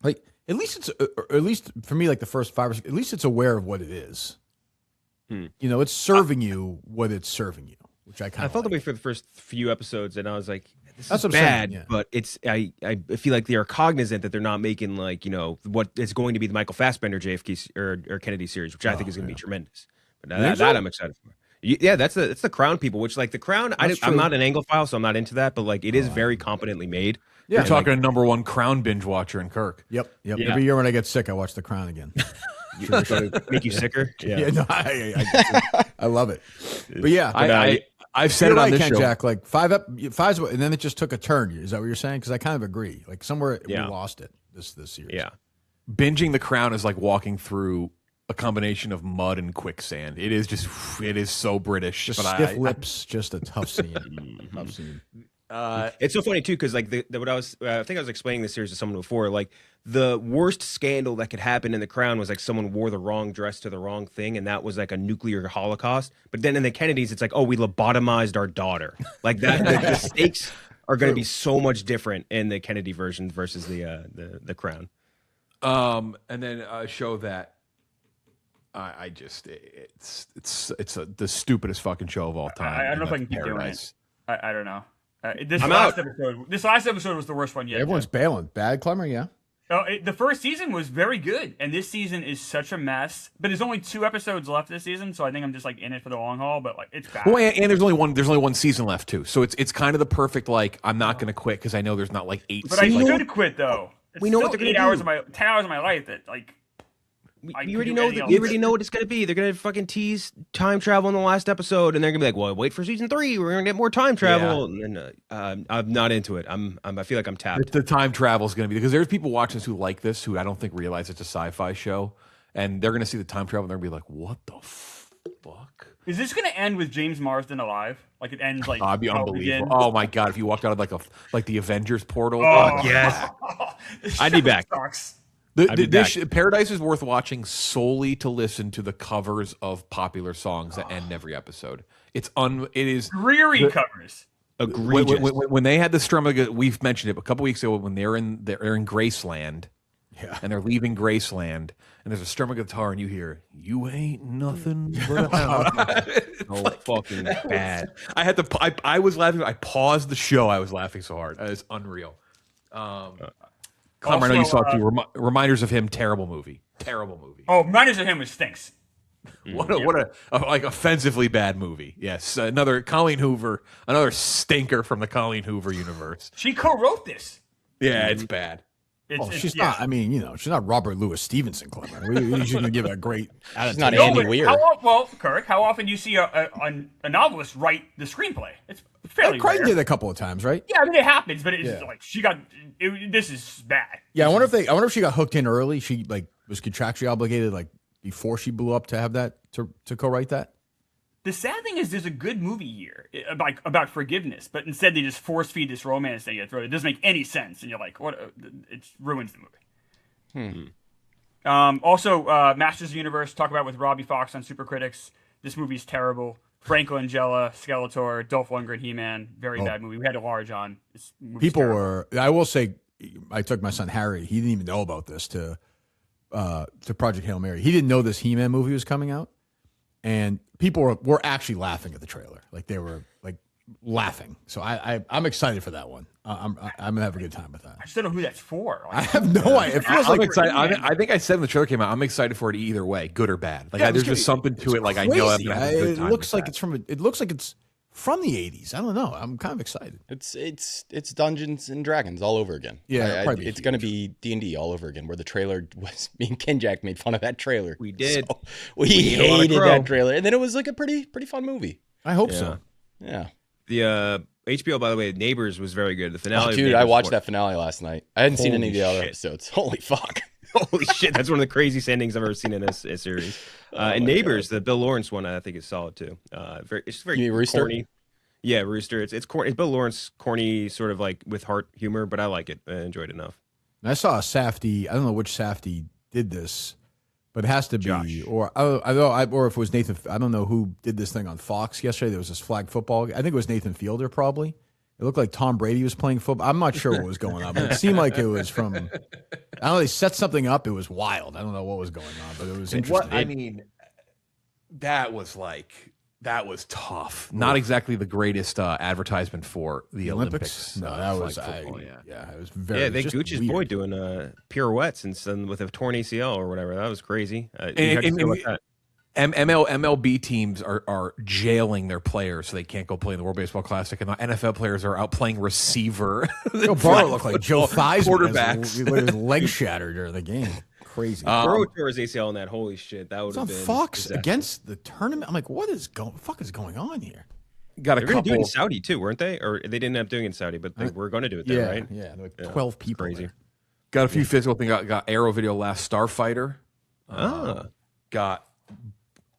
At least for me, the first 5 or 6, at least it's aware of what it is. It's serving you what it's serving you, which I felt the way for the first few episodes, and I was like, That's what I'm bad, saying, yeah. but it's I feel like they are cognizant that they're not making like what is going to be the Michael Fassbender JFK or Kennedy series, which I think is going to be tremendous. But that I'm excited for. Yeah, that's the Crown people, which like the Crown. I'm not an Anglophile, so I'm not into that. But like it is very competently made. You're Yeah, talking to number one Crown binge watcher in Kirk. Yep. Yeah. Every year when I get sick, I watch The Crown again. Make you sicker. Yeah, no, I love it. But yeah, I've said you're it on right, this show. Kenjac. Like five's, and then it just took a turn. Is that what you're saying? Because I kind of agree. Like somewhere we lost it this series. Yeah. Binging The Crown is like walking through a combination of mud and quicksand. It is so British. Just but stiff lips, just a tough scene. Tough scene. It's so funny too because like what I think I was explaining this series to someone before. Like the worst scandal that could happen in The Crown was like someone wore the wrong dress to the wrong thing, and that was like a nuclear holocaust. But then in the Kennedys, it's like, oh, we lobotomized our daughter. Like that, the stakes are going to be so much different in the Kennedy version versus the Crown. And then a show that it's the stupidest fucking show of all time. I don't know if I can keep Paradise. doing it. I don't know. This last episode was the worst one yet. Everyone's bailing. Bad Klemmer, yeah. The first season was very good, and this season is such a mess. But there's only 2 episodes left this season, so I think I'm just like in it for the long haul. But like, it's bad. Well, and there's only one season left too, so it's kind of the perfect like I'm not going to quit because I know there's not like 8. But I should quit though. It's we know still what they're going 8 to hours do. of my 10 hours of my life that like. You already know what it's gonna be. They're gonna fucking tease time travel in the last episode, and they're gonna be like, "Well, wait for season 3. We're gonna get more time travel." Yeah. And I'm not into it. I feel like I'm tapped. The time travel is gonna be because there's people watching this who like this who I don't think realize it's a sci-fi show, and they're gonna see the time travel and they're gonna be like, "What the fuck?" Is this gonna end with James Marsden alive? Like it ends like that'd be unbelievable. Oh my god! If you walked out of like the Avengers portal, yes, I'd be back. Sucks. Paradise is worth watching solely to listen to the covers of popular songs that end every episode. It is dreary covers. Egregious. When they had the strum, we've mentioned it a couple weeks ago when they're in Graceland, and they're leaving Graceland, and there's a strum of guitar, and you hear "You ain't nothing but a hound." Fucking bad. I was laughing. I paused the show. I was laughing so hard. It's unreal. Klemmer, I know you saw it too. Reminders of Him, terrible movie. Oh, Reminders of Him was stinks. What a like offensively bad movie. Yes, another Colleen Hoover, another stinker from the Colleen Hoover universe. She co-wrote this. Yeah, it's bad. She's not. I mean, she's not Robert Louis Stevenson. Klemmer. She's going to give a great. She's not Andy Weir. Kirk, how often do you see a novelist write the screenplay? It's fairly Crichton rare. did a couple of times, right? Yeah, I mean it happens, but it's like she got. This is bad. Yeah, I wonder if she got hooked in early. She like was contractually obligated like before she blew up to have that to co-write that. The sad thing is there's a good movie here about forgiveness, but instead they just force feed this romance thing. It doesn't make any sense, and you're like, what? It ruins the movie. Also, Masters of the Universe, talk about with Robbie Fox on Super Critics. This movie's terrible. Franco Angela, Skeletor, Dolph Lundgren, He-Man, very bad movie. We had a large on. People were. I will say, I took my son Harry. He didn't even know about this to Project Hail Mary. He didn't know this He-Man movie was coming out, and people were actually laughing at the trailer. Like they were like laughing. So I'm excited for that one. I'm gonna have a good time with that. I just don't know who that's for. I have no idea. It feels I'm excited. I think I said when the trailer came out, I'm excited for it either way, good or bad. Like there's just something to it. Like crazy. I know I'm gonna have a good time. It looks like it's from the 80s. I don't know. I'm kind of excited. It's Dungeons and Dragons all over again. Yeah, it's going to be D&D all over again. Where the trailer was, me and Kenjac made fun of that trailer. We did. So we hated that trailer, and then it was like a pretty fun movie. I hope so. Yeah. The HBO, by the way, Neighbors was very good. The finale. Dude, I watched that finale last night. I hadn't seen any of the other episodes. Holy fuck. Holy shit, that's one of the craziest endings I've ever seen in a series. And Neighbors, God. The Bill Lawrence one, I think is solid too. It's very corny. Yeah, Rooster. It's corny. It's Bill Lawrence, corny, sort of like with heart humor, but I like it. I enjoyed it enough. And I saw a Safdie. I don't know which Safdie did this, but it has to be Josh. or if it was Nathan. I don't know who did this thing on Fox yesterday. There was this flag football. I think it was Nathan Fielder probably. It looked like Tom Brady was playing football. I'm not sure what was going on, but it seemed like it was from. I don't know. They set something up. It was wild. I don't know what was going on, but it was interesting. I mean, that was like That was tough. Not exactly the greatest advertisement for the Olympics. No, that was football, it was very. Yeah, it was they just Gooch's weird. boy doing pirouettes and with a torn ACL or whatever. That was crazy. And- How'd you and- feel about that? MLB teams are jailing their players so they can't go play in the World Baseball Classic, and the NFL players are out playing receiver. Joe Burrow looked like Joe Theismann. Quarterbacks. With his leg shattered during the game. Crazy. Burrow tore his ACL in that. Holy shit, that would It's have on been Fox disaster. against the tournament. I'm like, what is going on here? Got a They were going to do it in couple. Saudi too, weren't they? Or they didn't end up doing it in Saudi, but they were going to do it there, right? Yeah, like Yeah, 12 people. crazy. There. Got a few physical things. Got Arrow Video Last Starfighter. Got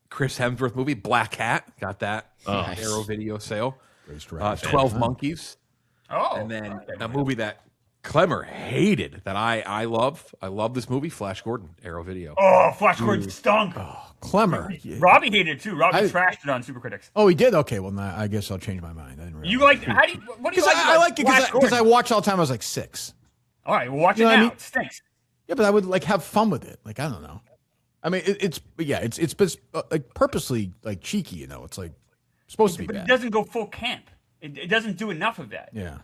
Chris Hemsworth movie Black Hat. Got that. Arrow Video sale. 12 Monkeys. Oh, And then a movie that Klemmer hated that I love. I love this movie, Flash Gordon, Arrow Video. Oh, Flash Gordon stunk. Clemmer. Robbie hated it too. Robbie trashed it on Super Critics. Oh, he did? Okay, well, now I guess I'll change my mind. I didn't realize. You like? How do you? What do you like? I like it Flash because I Gordon? watched all the time. I was like 6. All right, well, watch You it know what I now. mean? It stinks. Yeah, but I would like have fun with it. Like, I don't know. I mean, it's like purposely like cheeky. You know, it's like supposed to be But it bad. doesn't go full camp. It doesn't do enough of that. Yeah.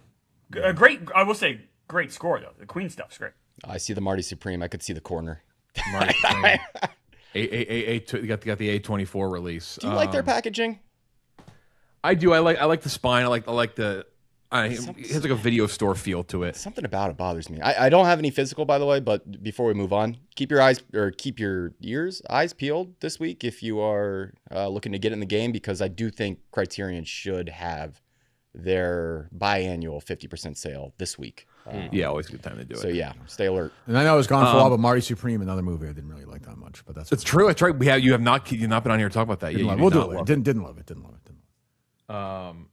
A great, I will say, great score though. The Queen stuff's great. I see the Marty Supreme. I could see the corner. You got the A24 release. Do you like their packaging? I do. I like the spine. I like the. It has like a video store feel to it. Something about it bothers me. I don't have any physical, by the way, but before we move on, keep your eyes peeled this week if you are looking to get in the game, because I do think Criterion should have their biannual 50% sale this week. Yeah, always a good time to do it. So yeah, stay alert. And I know I was gone for a while, but Marty Supreme, another movie I didn't really like that much. But that's It's true. It's right. You've not been on here to talk about that. Didn't Yeah, love you it. We'll did do not it. love Didn't love it.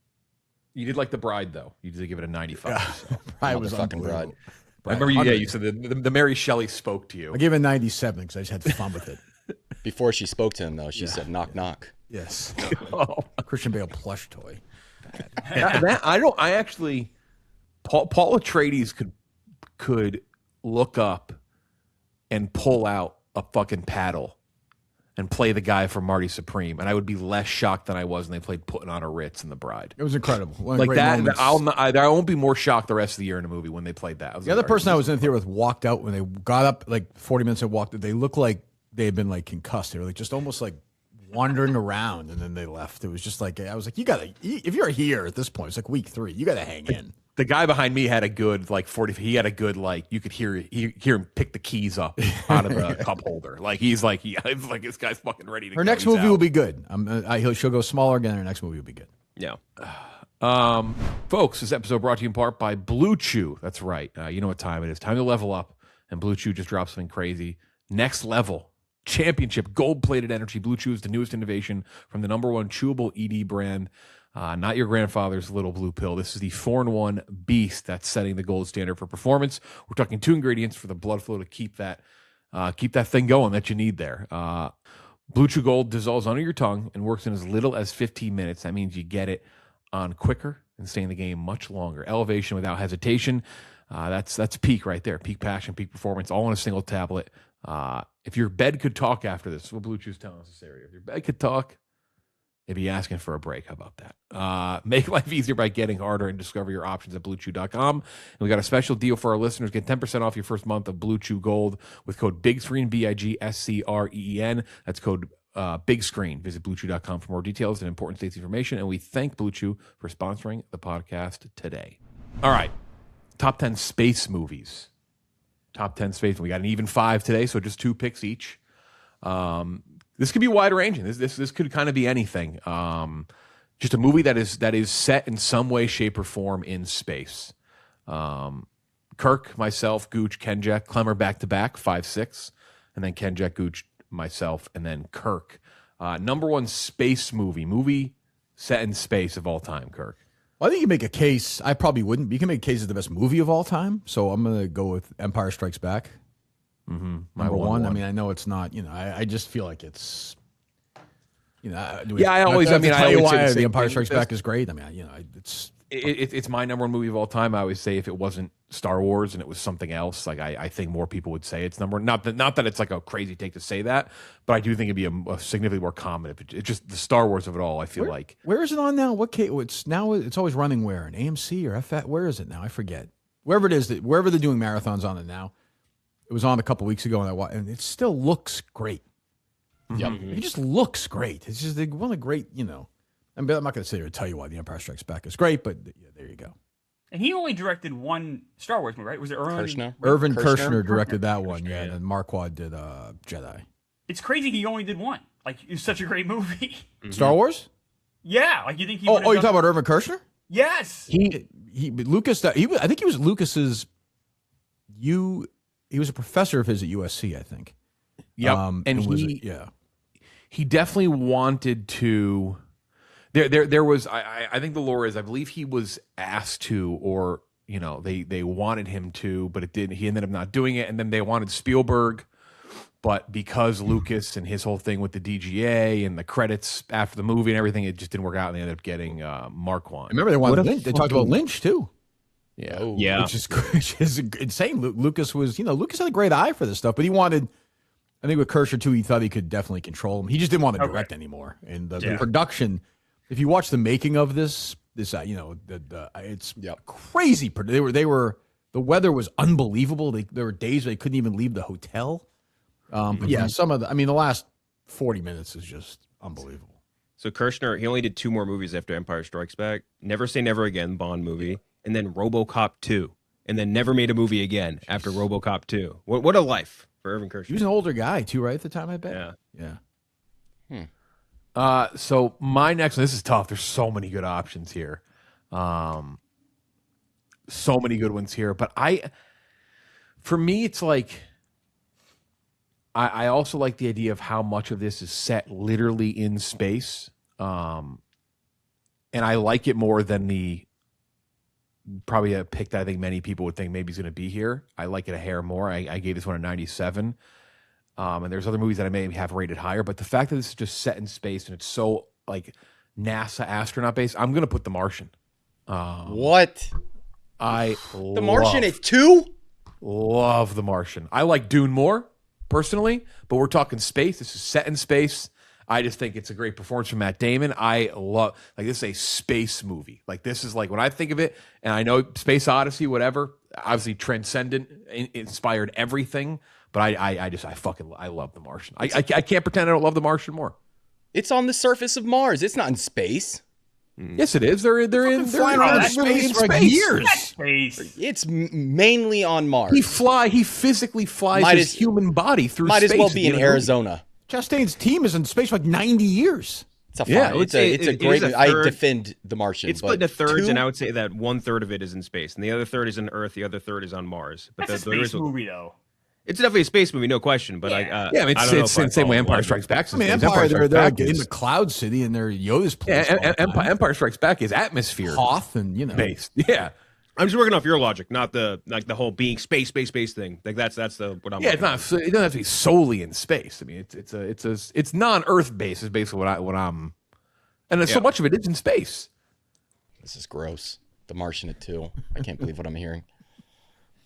You did like The Bride though. You did give it a 95. So. I was Motherfucking unbelievable. Bride. I remember you. Yeah, you said the Mary Shelley spoke to you. I gave it a 97 because I just had fun with it. Before she spoke to him, though, she said, knock, knock. Yes. Oh. Christian Bale plush toy. Paul Atreides could look up and pull out a fucking paddle and play the guy from Marty Supreme, and I would be less shocked than I was when they played Putting on a Ritz in The Bride. It was incredible. One of the Like great that, moments. I won't be more shocked the rest of the year in a movie when they played that. The other person I was in the theater with walked out when they got up, like 40 minutes and walked. They looked like they had been like concussed. They were like just almost like wandering around, and then they left. It was just like, I was like, you gotta, if you're here at this point, it's like week 3, you gotta hang in. The guy behind me had a good 40. He had a good you could hear him pick the keys up out of the cup holder. Like it's like this guy's fucking ready to. Her go. next He's movie out. will be good. She'll go smaller again. Her next movie will be good. Yeah. Folks, this episode brought to you in part by BlueChew. That's right. You know what time it is. Time to level up, and BlueChew just dropped something crazy. Next level. Championship gold-plated energy. BlueChew is the newest innovation from the #1 chewable ED brand. Not your grandfather's little blue pill. This is the 4-in-1 beast that's setting the gold standard for performance. We're talking 2 ingredients for the blood flow to keep that thing going that you need there. Blue Chew Gold dissolves under your tongue and works in as little as 15 minutes. That means you get it on quicker and stay in the game much longer. Elevation without hesitation. That's peak right there. Peak passion, peak performance, all in a single tablet. If your bed could talk after this, what Blue Chew's telling us this area. If your bed could talk, they'd be asking for a break. How about that? Make life easier by getting harder and discover your options at BlueChew.com. And we got a special deal for our listeners. Get 10% off your first month of Blue Chew Gold with code BIGSCREEN, BIGSCREEN. That's code Big Screen. Visit BlueChew.com for more details and important safety information. And we thank Blue Chew for sponsoring the podcast today. All right. Top 10 space movies. Top 10 space. We got an even 5 today, so just 2 picks each. This could be wide ranging. This could kind of be anything. Just a movie that is set in some way, shape, or form in space. Kirk, myself, Gooch, Kenjac, Klemmer back to back, 5, 6, and then Kenjac, Gooch, myself, and then Kirk. #1 space movie set in space of all time. Kirk. Well, I think you can make a case. I probably wouldn't. But you can make a case as the best movie of all time. So I'm going to go with Empire Strikes Back. Mm-hmm. Number one. I mean, I know it's not. I just feel like it's. I always tell you say why the The same Empire thing Strikes with Back is great. I mean, it's It's my number one movie of all time. I always say if it wasn't Star Wars and it was something else, like I think more people would say it's number one. Not that it's like a crazy take to say that, but I do think it'd be a significantly more common if it's just the Star Wars of it all. I feel like Where is it on now? It's now. It's always running where? An AMC or FX? Where is it now? I forget. Wherever it is, wherever they're doing marathons on it now. It was on a couple weeks ago, and it still looks great. Yep. It just looks great. It's just one of the great, I'm not going to sit here and tell you why The Empire Strikes Back is great, but yeah, there you go. And he only directed one Star Wars movie, right? Was it Kirshner? Irvin Kershner directed that one, yeah, and then Marquand did Jedi. It's crazy he only did one. Like, it's such a great movie. Star Wars? Yeah, like you think he? Oh, you're talking about Irvin Kershner? Yes. Lucas. I think he was Lucas's. He was a professor of his at USC, I think. Yeah, and he definitely wanted to. There was. I think the lore is. I believe he was asked to, or they wanted him to, but it didn't. He ended up not doing it, and then they wanted Spielberg, but because Lucas and his whole thing with the DGA and the credits after the movie and everything, it just didn't work out, and they ended up getting Marquand. Remember they wanted Lynch. They talked about Lynch too. Yeah, Yeah. Which is insane. Lucas was, Lucas had a great eye for this stuff, but he wanted. I think with Kershaw too, he thought he could definitely control him. He just didn't want to direct anymore. And the production, if you watch the making of this, it's crazy. They were the weather was unbelievable. There were days they couldn't even leave the hotel. But yeah, the last 40 minutes is just unbelievable. So Kershner, he only did 2 more movies after Empire Strikes Back. Never Say Never Again, Bond movie, and then RoboCop 2, and then never made a movie again after RoboCop 2. What a life for Irvin Kershner. He was an older guy too, right, at the time, I bet? Yeah. So my next one, this is tough. There's so many good options here. So many good ones here. But for me, it's like, I also like the idea of how much of this is set literally in space. And I like it more than probably a pick that I think many people would think maybe is going to be here. I like it a hair more. I gave this one a 97. And there's other movies that I may have rated higher, but the fact that this is just set in space and it's so like NASA astronaut based, I'm going to put The Martian. What? The Martian is 2? Love The Martian. I like Dune more personally, but we're talking space. This is set in space. I just think it's a great performance from Matt Damon. I love, like, this is a space movie. Like, this is like, when I think of it, and I know Space Odyssey, whatever, obviously transcendent, inspired everything, but I love The Martian. I can't pretend I don't love The Martian more. It's on the surface of Mars. It's not in space. Yes, it is. They're flying around space for like years. Space. It's mainly on Mars. He physically flies his human body through space. Might as well be in Arizona. Chastain's team is in space for like 90 years. It's a fine. It's a great. I defend The Martian. It's split into thirds, and I would say that 1/3 of it is in space, and the other third is on Earth. The other third is on Mars. But That's a space movie, though. It's definitely a space movie, no question. But it's the same way Empire Strikes Back. I mean, Empire, they're in the Cloud City, and they're Yoda's place. Yeah, Empire Strikes Back is atmosphere Hoth, and based. Yeah. I'm just working off your logic, not the whole being space thing. Like that's what I'm. Yeah, it's not. It doesn't have to be solely in space. I mean, it's non-Earth based is basically what I'm. And so much of it is in space. This is gross. The Martian at 2. I can't believe what I'm hearing.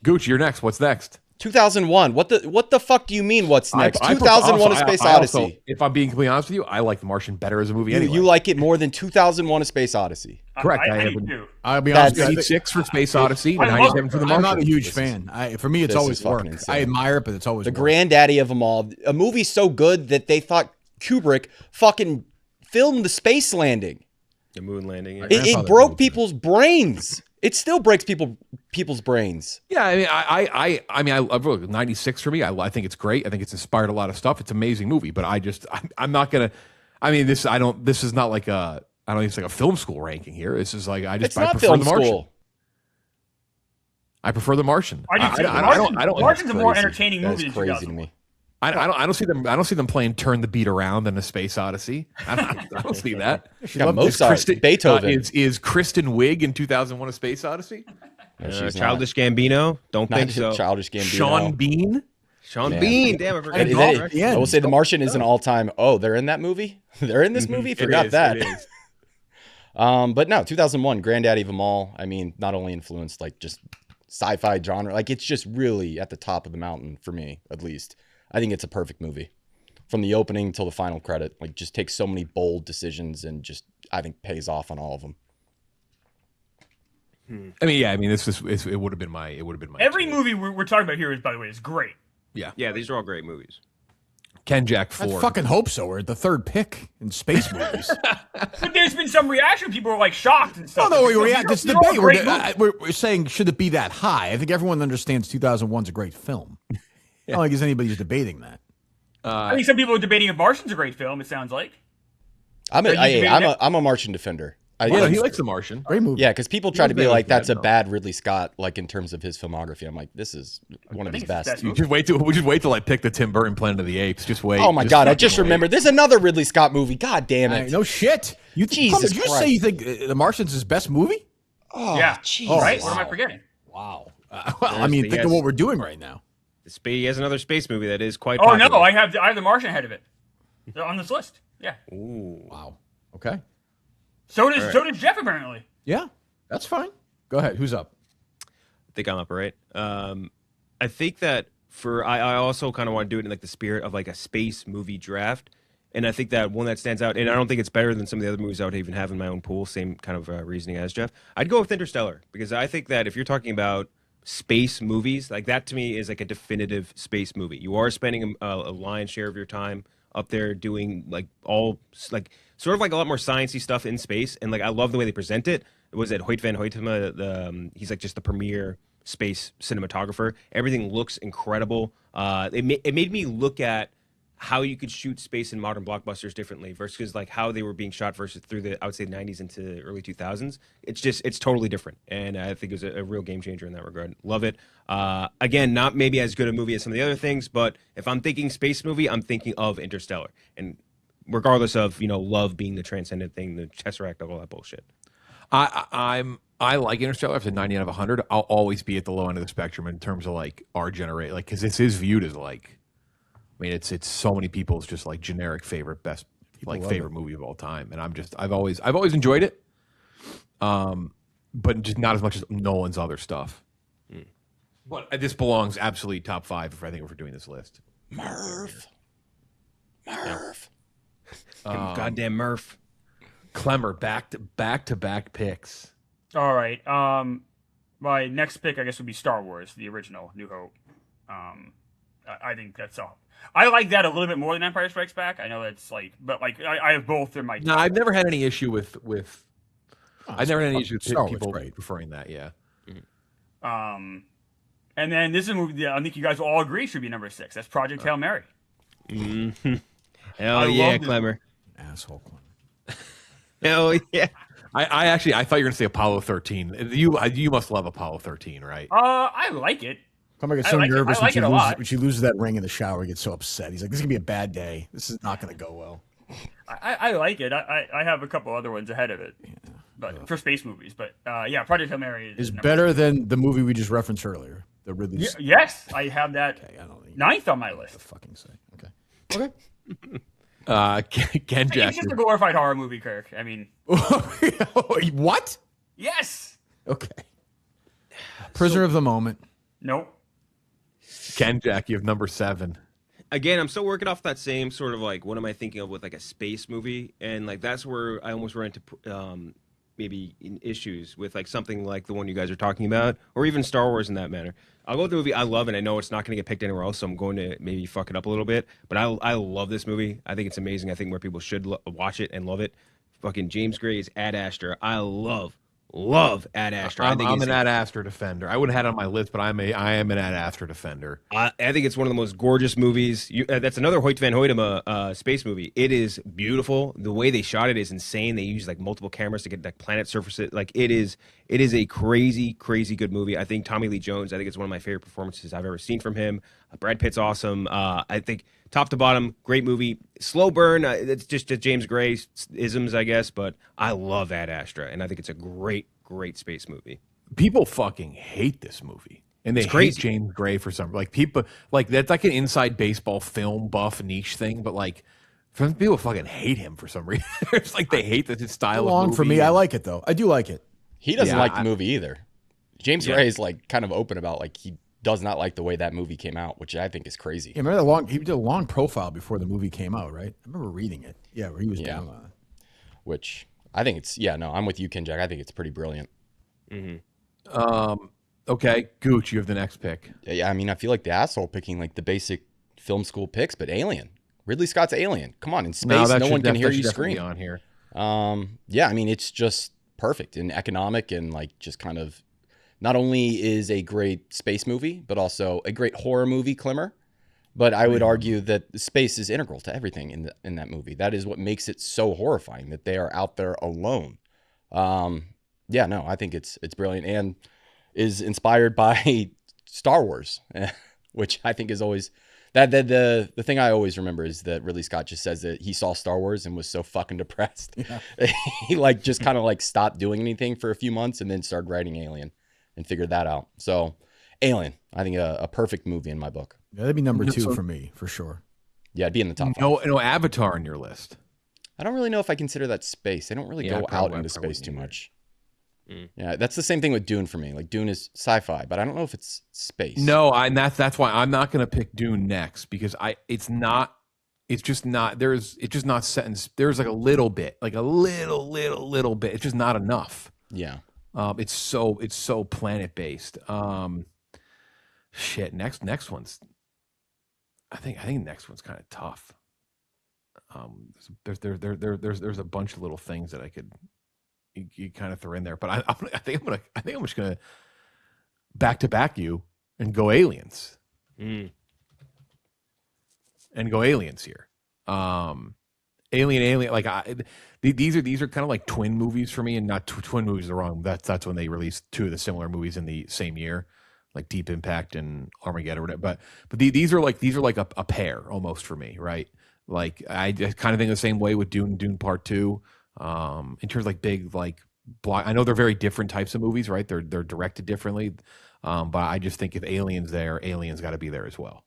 Gooch, you're next. What's next? 2001. What the fuck do you mean? What's next? 2001: A Space Odyssey. Also, if I'm being completely honest with you, I like The Martian better as a movie. Anyway, you like it more than 2001: A Space Odyssey. Correct. I do. I'll be honest. 96 for Space Odyssey, 97 for The Martian. I'm not a huge fan. For me, it's always work. Insane. I admire it, but it's always the work. granddaddy of them all. A movie so good that they thought Kubrick fucking filmed the space landing. The moon landing. Yeah. It broke people's brains. It still breaks people's brains. Yeah, I mean, I love 96 for me. I think it's great. I think it's inspired a lot of stuff. It's an amazing movie, but I'm not gonna. I mean, this is not like a. I don't think it's like a film school ranking here. This is like I prefer film The Martian. School. I prefer The Martian. I do too. I don't. Martian's a more entertaining movie than crazy 2001. to me. I don't see them. I don't see them playing "Turn the Beat Around" in a Space Odyssey. I don't see that. Got Mozart, Beethoven. Is Kristen Wiig in 2001: A Space Odyssey? No, Childish Gambino. Don't think so. Childish Gambino. Sean Bean. Bean. Damn, I forgot. I will say The Martian is an all-time. Oh, they're in that movie. They're in this movie. Forgot that. But no, 2001, granddaddy of them all. I mean, not only influenced like just sci-fi genre, like it's just really at the top of the mountain for me, at least. I think it's a perfect movie. From the opening till the final credit, like just takes so many bold decisions and just, I think, pays off on all of them. I mean, yeah, I mean, it would have been my. Every movie we're talking about here is, by the way, is great. Yeah. Yeah, these are all great movies. Kenjac I 4. fucking hope so. We're at the third pick in space movies. But there's been some reaction. People are like shocked and stuff. No, These this are all debate. great movies. We're saying, should it be that high? I think everyone understands 2001's a great film. I don't think there's anybody who's debating that. I think some people are debating if Martian's a great film. It sounds like. I'm a Martian defender. Yeah, he likes The Martian. Great movie. Yeah, because people try to be like, that's a no. bad Ridley Scott, like in terms of his filmography. I'm like, this is one of his best. You just wait till I pick the Tim Burton Planet of the Apes. Just wait. Oh my Just God, I fucking just wait. remembered. There's another Ridley Scott movie. God damn it. No shit. Jesus Did you Christ. say you think The Martian's his best movie? Oh, Yeah. jeez. Right? What am I forgetting? Wow. Well, I mean, think of what we're doing right now. He has another space movie that is quite Oh popular. no, I have the Martian ahead of it on this list. Yeah. Ooh. Wow. Okay. So does Jeff apparently. Yeah, that's fine. Go ahead. Who's up? I think I'm up, right? I think that I also kind of want to do it in like the spirit of like a space movie draft. And I think that one that stands out, and I don't think it's better than some of the other movies I would even have in my own pool, same kind of reasoning as Jeff. I'd go with Interstellar, because I think that if you're talking about space movies, like that to me is like a definitive space movie. You are spending a lion's share of your time up there doing like all like sort of like a lot more sciencey stuff in space, and like I love the way they present it. Was it Hoyt van Hoytema? He's like just the premier space cinematographer. Everything looks incredible. It made me look at how you could shoot space in modern blockbusters differently versus like how they were being shot versus through the, I would say, 90s into early 2000s. It's totally different. And I think it was a real game changer in that regard. Love it. Again, not maybe as good a movie as some of the other things, but if I'm thinking space movie, I'm thinking of Interstellar. And regardless of, love being the transcendent thing, the Tesseract, all that bullshit. I like Interstellar. If it's a 90 out of 100, I'll always be at the low end of the spectrum in terms of like our generation, like because this is viewed as like, I mean, it's so many people's just like generic favorite favorite movie of all time, and I've always enjoyed it, but just not as much as Nolan's other stuff. But this belongs absolutely top 5 if we're doing this list. Murph. Goddamn Murph. Klemmer, back to back picks. All right. My next pick, I guess, would be Star Wars, the original, New Hope. I think that's all. I like that a little bit more than Empire Strikes Back. I know that's like, but like I have both in my. No, I've never had any issue with. I've never had any issue with Star Wars, people great. preferring that. Yeah. And then this is a movie that I think you guys will all agree should be number 6. That's Project Hail Mary. Mm-hmm. Hell I yeah, love this Klemmer. Asshole. Hell yeah. I thought you were going to say Apollo 13. You must love Apollo 13, right? I like it. Klemmer gets I so like it. nervous I like it a lot. when she loses that ring in the shower. He gets so upset. He's like, "This is gonna be a bad day. This is not gonna go well." I like it. I have a couple other ones ahead of it, but for space movies. But yeah, Project Hail Mary Is number better 6. than the movie we just referenced earlier. The Ridley. Yes, I have that Okay, I don't think 9th on my list. to fucking say. Okay. Kenjac. It's just a glorified horror movie, Kirk. I mean, What? yes. Okay. Prisoner of the moment. Nope. Kenjac, you have number 7. Again, I'm still working off that same sort of like, what am I thinking of with like a space movie? And like, that's where I almost run into maybe in issues with like something like the one you guys are talking about, or even Star Wars in that manner. I'll go with the movie I love, and I know it's not going to get picked anywhere else, so I'm going to maybe fuck it up a little bit. But I love this movie. I think it's amazing. I think more people should watch it and love it. Fucking James Gray's Ad Astra. I love Ad Astra. I'm an Ad Astra defender. I wouldn't have had it on my list, but I am an Ad Astra defender. I think it's one of the most gorgeous movies. That's another Hoyt van Hoytema space movie. It is beautiful. The way they shot it is insane. They use like multiple cameras to get like planet surfaces. Like it is a crazy, crazy good movie. I think Tommy Lee Jones, I think it's one of my favorite performances I've ever seen from him. Brad Pitt's awesome. I think top to bottom, great movie. Slow burn. It's just a James Gray isms, I guess, but I love Ad Astra, and I think it's a great, great space movie. People fucking hate this movie. And they hate James Gray for some, like people like that's like an inside baseball film buff niche thing, but like Some people fucking hate him for some reason. It's like they hate his style of Long movie. for me. I like it though. I do like it. He doesn't Yeah, like the movie either. James Yeah. Ray is like kind of open about like he does not like the way that movie came out, which I think is crazy. Yeah, remember he did a long profile before the movie came out, right? I remember reading it. Yeah, where he was down on it. Which I think it's I'm with you, Kenjac. I think it's pretty brilliant. Okay, Gooch, you have the next pick. Yeah, I mean, I feel like the asshole picking like the basic film school picks, but Alien. Ridley Scott's Alien. Come on, in space, no one can hear you scream. On here. Yeah, I mean, it's just perfect and economic and like just kind of not only is a great space movie, but also a great horror movie, Klemmer. But I would argue that space is integral to everything in that movie. That is what makes it so horrifying, that they are out there alone. Yeah, no, I think it's brilliant and is inspired by Star Wars, which I think is always the thing I always remember is that Ridley Scott just says that he saw Star Wars and was so fucking depressed. Yeah. He like just kind of like stopped doing anything for a few months and then started writing Alien and figured that out. So Alien, I think a perfect movie in my book. Yeah, that'd be number 2 for me, for sure. Yeah, it'd be in the top 5. No Avatar on your list. I don't really know if I consider that space. They don't really go out into space too much. Yeah, that's the same thing with Dune for me. Like Dune is sci-fi, but I don't know if it's space. No, and that's why I'm not going to pick Dune next because it's just not set in. There's like a little bit, like a little bit. It's just not enough. Yeah. It's so planet based. Shit. Next one's. I think next one's kind of tough. There's a bunch of little things that I could. You kind of throw in there, but I think I'm just gonna back to back you and go Aliens, and go Aliens here. Alien. Like these are kind of like twin movies for me, and not twin movies are wrong. That's when they released 2 of the similar movies in the same year, like Deep Impact and Armageddon. Or whatever. But these are like a pair almost for me, right? Like I just kind of think the same way with Dune Part 2. In terms of like big like block, I know they're very different types of movies, right? They're directed differently, but I just think if Aliens there, Aliens got to be there as well.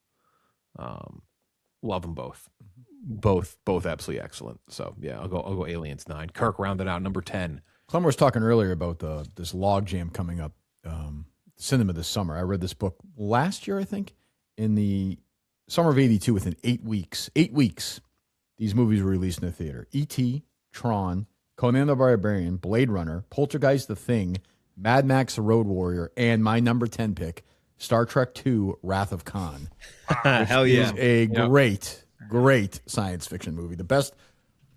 Love them both, both absolutely excellent. So yeah, I'll go Aliens 9. Kirk rounded out number 10. Klemmer was talking earlier about this log jam coming up, cinema this summer. I read this book last year, I think, in the summer of '82. Within 8 weeks, these movies were released in the theater. E.T., Tron, Conan the Barbarian, Blade Runner, Poltergeist the Thing, Mad Max the Road Warrior, and my number 10 pick, Star Trek II, Wrath of Khan. Hell yeah. Is a great science fiction movie. The best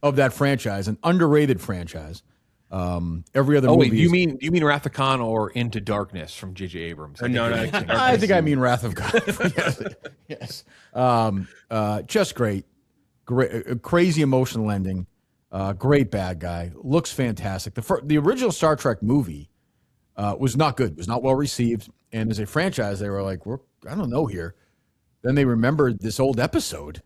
of that franchise, an underrated franchise. Every other movie. Wait, you mean Wrath of Khan or Into Darkness from J.J. Abrams? I think I mean Wrath of Khan. Yes. Just great, crazy emotional ending. Great bad guy. Looks fantastic. The original Star Trek movie was not good. Was not well received. And as a franchise, they were like, I don't know here. Then they remembered this old episode,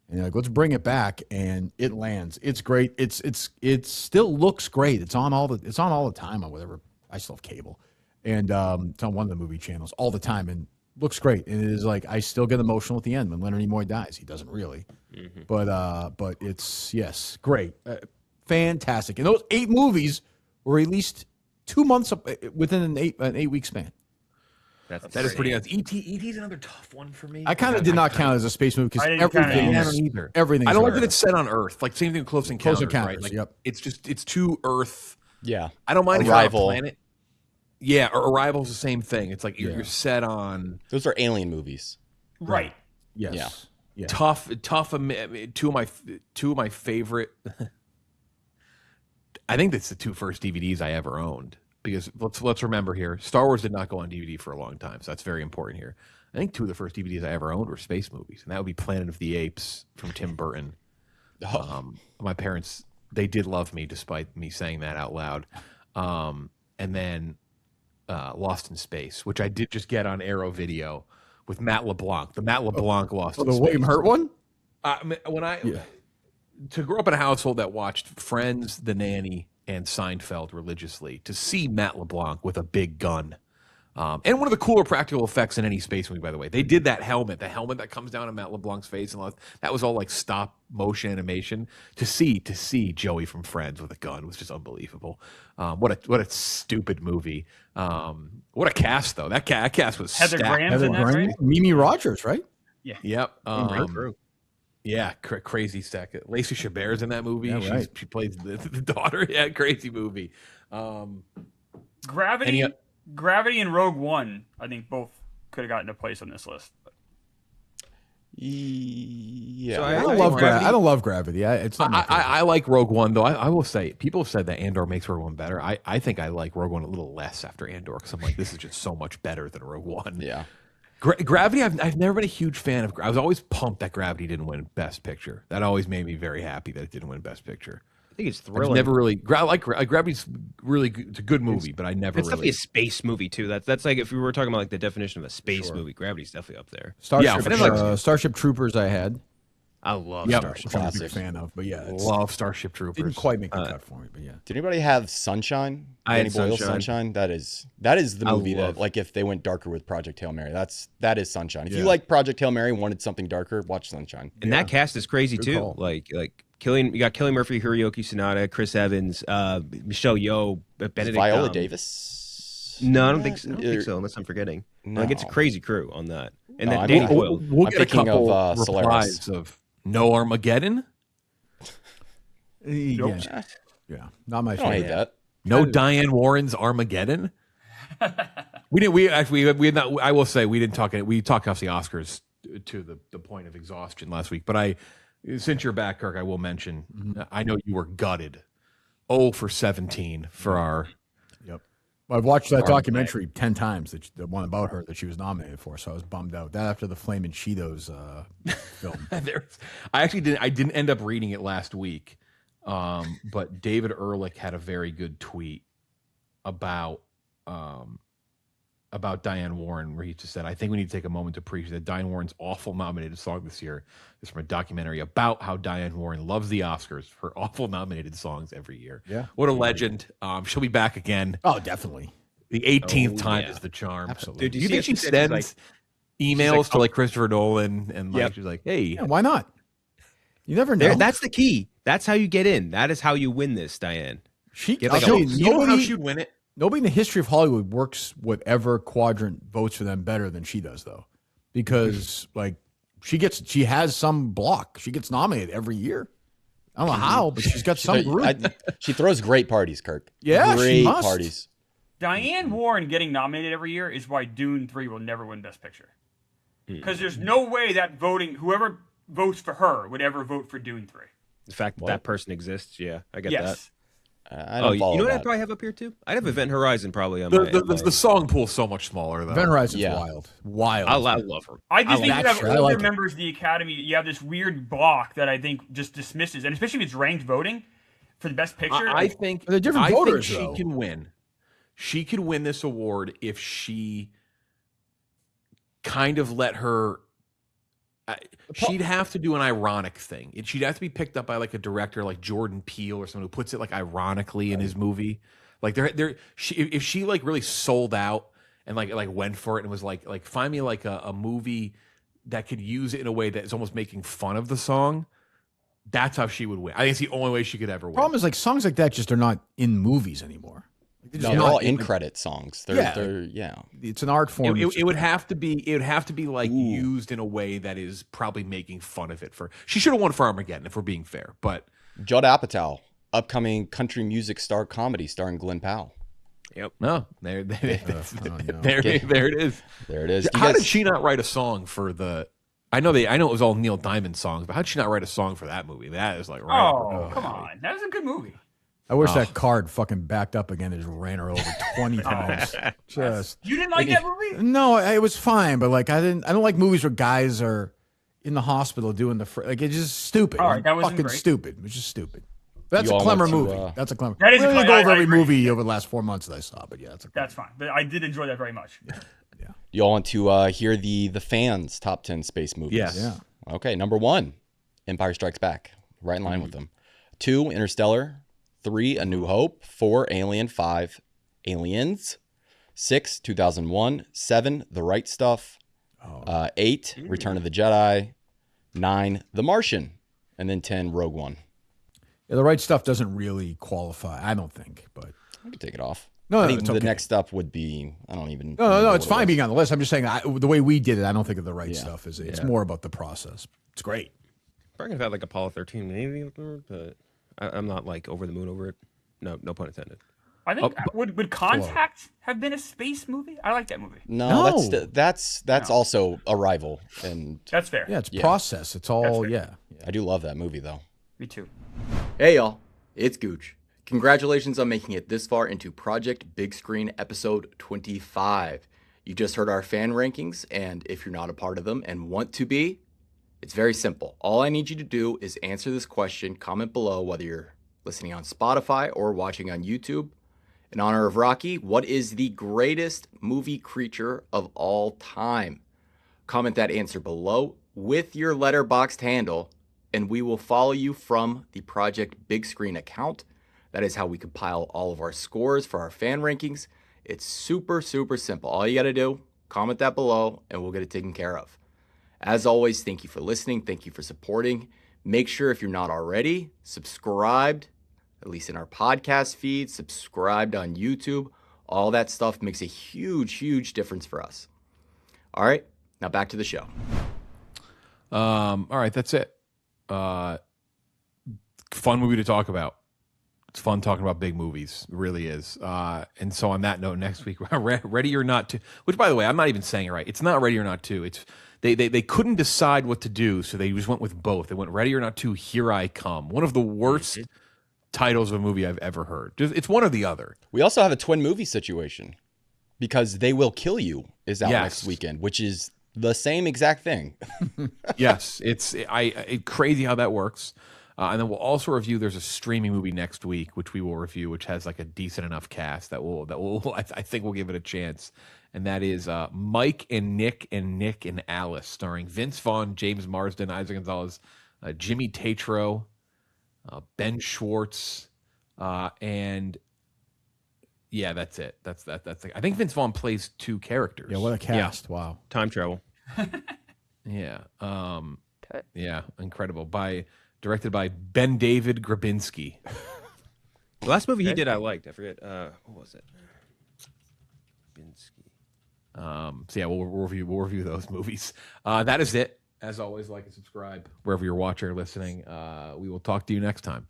and they're like, let's bring it back. And it lands. It's great. It still looks great. It's on all the time on whatever. I still have cable, and it's on one of the movie channels all the time, and looks great. And it is like I still get emotional at the end when Leonard Nimoy dies. He doesn't really. Mm-hmm. But it's great, fantastic. And those 8 movies were released 2 months within an 8-week span. That is pretty nice. E.T.'s another tough one for me. I kind of did not count as a space movie because everything. I don't like that it's set on Earth. Like same thing with Close Encounters, right? Like, yep. It's too Earth. Yeah. I don't mind Arrival. If you're on a planet. Yeah, or Arrival's the same thing. It's like you're set on. Those are alien movies, right? Yes. Yeah. Yeah. Tough. Two of my favorite. I think that's the 2 first DVDs I ever owned. Because let's remember here, Star Wars did not go on DVD for a long time, so that's very important here. I think 2 of the first DVDs I ever owned were space movies, and that would be Planet of the Apes from Tim Burton. My parents, they did love me despite me saying that out loud. And then Lost in Space, which I did just get on Arrow Video with Matt LeBlanc. The Matt LeBlanc Lost in Space. The William Hurt one? To grow up in a household that watched Friends, The Nanny, and Seinfeld religiously, to see Matt LeBlanc with a big gun And one of the cooler practical effects in any space movie, by the way. They did that helmet, the helmet that comes down on Matt LeBlanc's face, and all that was all like stop motion animation. To see Joey from Friends with a gun was just unbelievable. What a stupid movie. What a cast though. That cast was Heather stacked. Graham's in that, right? Mimi Rogers, right? Yep. Great crew. Yeah, crazy stack. Lacey Chabert's in that movie. Yeah, right. She plays the daughter. Yeah, crazy movie. Gravity and Rogue One, I think both could have gotten a place on this list. Yeah. So I don't love Gravity. It's not. I like Rogue One though. I will say people have said that Andor makes Rogue One better. I think I like Rogue One a little less after Andor because I'm like, this is just so much better than Rogue One. Yeah. Gravity, I've never been a huge fan of. I was always pumped that Gravity didn't win Best Picture. That always made me very happy that it didn't win Best Picture. I think it's I've thrilling. never really Gravity's really good. It's a good movie, but I never It's definitely really. a space movie too. That's like if we were talking about like the definition of a space movie, Gravity's definitely up there. Starship Troopers. I had. I love Yep. Starship. I'm a big fan of, but yeah, Love Starship Troopers. didn't quite make the cut for me, but yeah. Did anybody have Sunshine? I had Danny Boyle's Sunshine. That is the movie love- that, like, if they went darker with Project Hail Mary, that is Sunshine. If you Yeah. like Project Hail Mary and wanted something darker, watch Sunshine. And that cast is crazy Good too. call. Like you got Cillian Murphy, Hiroyuki Sanada, Chris Evans, Michelle Yeoh, Benedict Viola Davis. No, I don't think so. Unless I'm forgetting. No. Like it's a crazy crew on that. And No, then I Danny mean, Boyle. We'll I'm get a thinking of, couple Solaris. replies of No Armageddon, Yeah, not my I don't hate favorite. that. no Diane Warren's Armageddon. We didn't. We actually we had not. I will say we didn't talk. We talked off the Oscars to the point of exhaustion last week. But since you're back, Kirk, I will mention. I know you were gutted. 0 for 17 for our. Yep. Well, I've watched that documentary 10 times. The one about her that she was nominated for. So I was bummed out. That after the Flamin' Cheetos film. I actually didn't. I didn't end up reading it last week. But David Ehrlich had a very good tweet about Diane Warren, where he just said, "I think we need to take a moment to appreciate that Diane Warren's awful nominated song this year is from a documentary about how Diane Warren loves the Oscars for awful nominated songs every year." Yeah. What a legend! She'll be back again. Oh, definitely. The 18th time yeah. is the charm. Absolutely. Dude, Do you think she she said sends she's emails like, to like Christopher Nolan and like Yep. she's like, "Hey, Yeah, why not? You never know. That's the key. That's how you get in. That is how you win this, Diane. she, Get like I'll a- tell you know how nobody, she'd win it." nobody in the history of Hollywood works whatever quadrant votes for them better than she does, though, because like she has some block. She gets nominated every year. I don't know how, but she's got some group. She throws great parties, Kirk. Yeah, she great must. parties. Diane Warren getting nominated every year is why Dune 3 will never win Best Picture. Because there's no way that whoever votes for her would ever vote for Dune 3. The fact that that person exists, yeah, I get Yes. I that. don't You follow know what that. I'd probably have up here too? I'd have Event Horizon probably on my. The song pool's so much smaller though. Van Horizon's Yeah. wild. I love her. I just think like you have that shit. I older like it. members of the Academy. You have this weird block that I think just dismisses, and especially if it's ranked voting for the Best Picture. I think They're different I voters, think she though. can win. She could win this award if she kind of let her. She'd have to do an ironic thing. She'd have to be picked up by like a director like Jordan Peele or someone who puts it like ironically in his movie. Like if she like really sold out and like went for it and was like find me like a movie that could use it in a way that is almost making fun of the song. That's how she would win. I think it's the only way she could ever win. Problem is, like, songs like that just are not in movies anymore. Like, they're No, just they're not all in like, credit songs. Yeah. Yeah. It's an art form. It would have to be. It would have to be like used in a way that is probably making fun of it. She should have won for Armageddon, if we're being fair. But Judd Apatow, upcoming country music star comedy starring Glenn Powell. Yep. no, there no. it is. There it is. How did she not write a song for the? I know it was all Neil Diamond songs, but how did she not write a song for that movie? That is like right. Oh, come on. That was a good movie. I wish that card fucking backed up again and just ran her over 20 times. Just You didn't like that movie? no, it was fine, but like I don't like movies where guys are in the hospital doing like it's just stupid. All right, that wasn't fucking great. stupid. It was just stupid. That's You a all went Klemmer to, movie. That's a Klemmer. That is we a didn't Klemmer- go I over every agree. movie over the last 4 months that I saw, but yeah, it's a That's fine. But I did enjoy that very much. You all want to hear the fans' top 10 space movies? Yes. Yeah. Okay, number 1, Empire Strikes Back. Right in line with them. 2, Interstellar. 3, A New Hope. 4, Alien. 5, Aliens. 6, 2001. 7, The Right Stuff. 8, Return of the Jedi. 9, The Martian. And then 10, Rogue One. Yeah, The Right Stuff doesn't really qualify, I don't think, but I could take it off. No, I no, think it's the okay. next up would be, I don't even. No, it's fine being on the list. I'm just saying the way we did it, I don't think of The Right Stuff as it's more about the process. It's great. Probably gonna have like Apollo 13 maybe, but I'm not like over the moon over it. No pun intended. I think would Contact have been a space movie? I like that movie. No. That's also Arrival, and That's fair. Yeah, it's process. It's all I do love that movie though. Me too. Hey y'all, it's Gooch. Congratulations on making it this far into Project Big Screen episode 25. You just heard our fan rankings, and if you're not a part of them and want to be, it's very simple. All I need you to do is answer this question, comment below whether you're listening on Spotify or watching on YouTube. In honor of Rocky, what is the greatest movie creature of all time? Comment that answer below with your Letterboxd handle, and we will follow you from the Project Big Screen account. That is how we compile all of our scores for our fan rankings. It's super, super simple. All you got to do, comment that below, and we'll get it taken care of. As always, thank you for listening. Thank you for supporting. Make sure if you're not already, subscribed, at least in our podcast feed, subscribed on YouTube. All that stuff makes a huge, huge difference for us. All right, now back to the show. All right, that's it. Fun movie to talk about. It's fun talking about big movies. It really is. And so on that note, next week, Ready or Not 2, which, by the way, I'm not even saying it right. It's not Ready or Not 2. It's they couldn't decide what to do, so they just went with both. They went Ready or Not 2, Here I Come. One of the worst titles of a movie I've ever heard. It's one or the other. We also have a twin movie situation because They Will Kill You is out next weekend, which is the same exact thing. Yes, it's crazy how that works. And then we'll also review. There's a streaming movie next week, which we will review, which has like a decent enough cast that will I think we'll give it a chance. And that is Mike and Nick and Alice, starring Vince Vaughn, James Marsden, Isaac Gonzalez, Jimmy Tatro, Ben Schwartz, and yeah, that's it. That's I think Vince Vaughn plays 2 characters. Yeah, what a cast! Wow, Time travel. Yeah, yeah, incredible. Directed by Ben David Grabinski. The last movie he did, I liked. I forget what was it. Grabinski. So yeah, we'll review those movies. That is it. As always, like and subscribe wherever you're watching or listening. We will talk to you next time.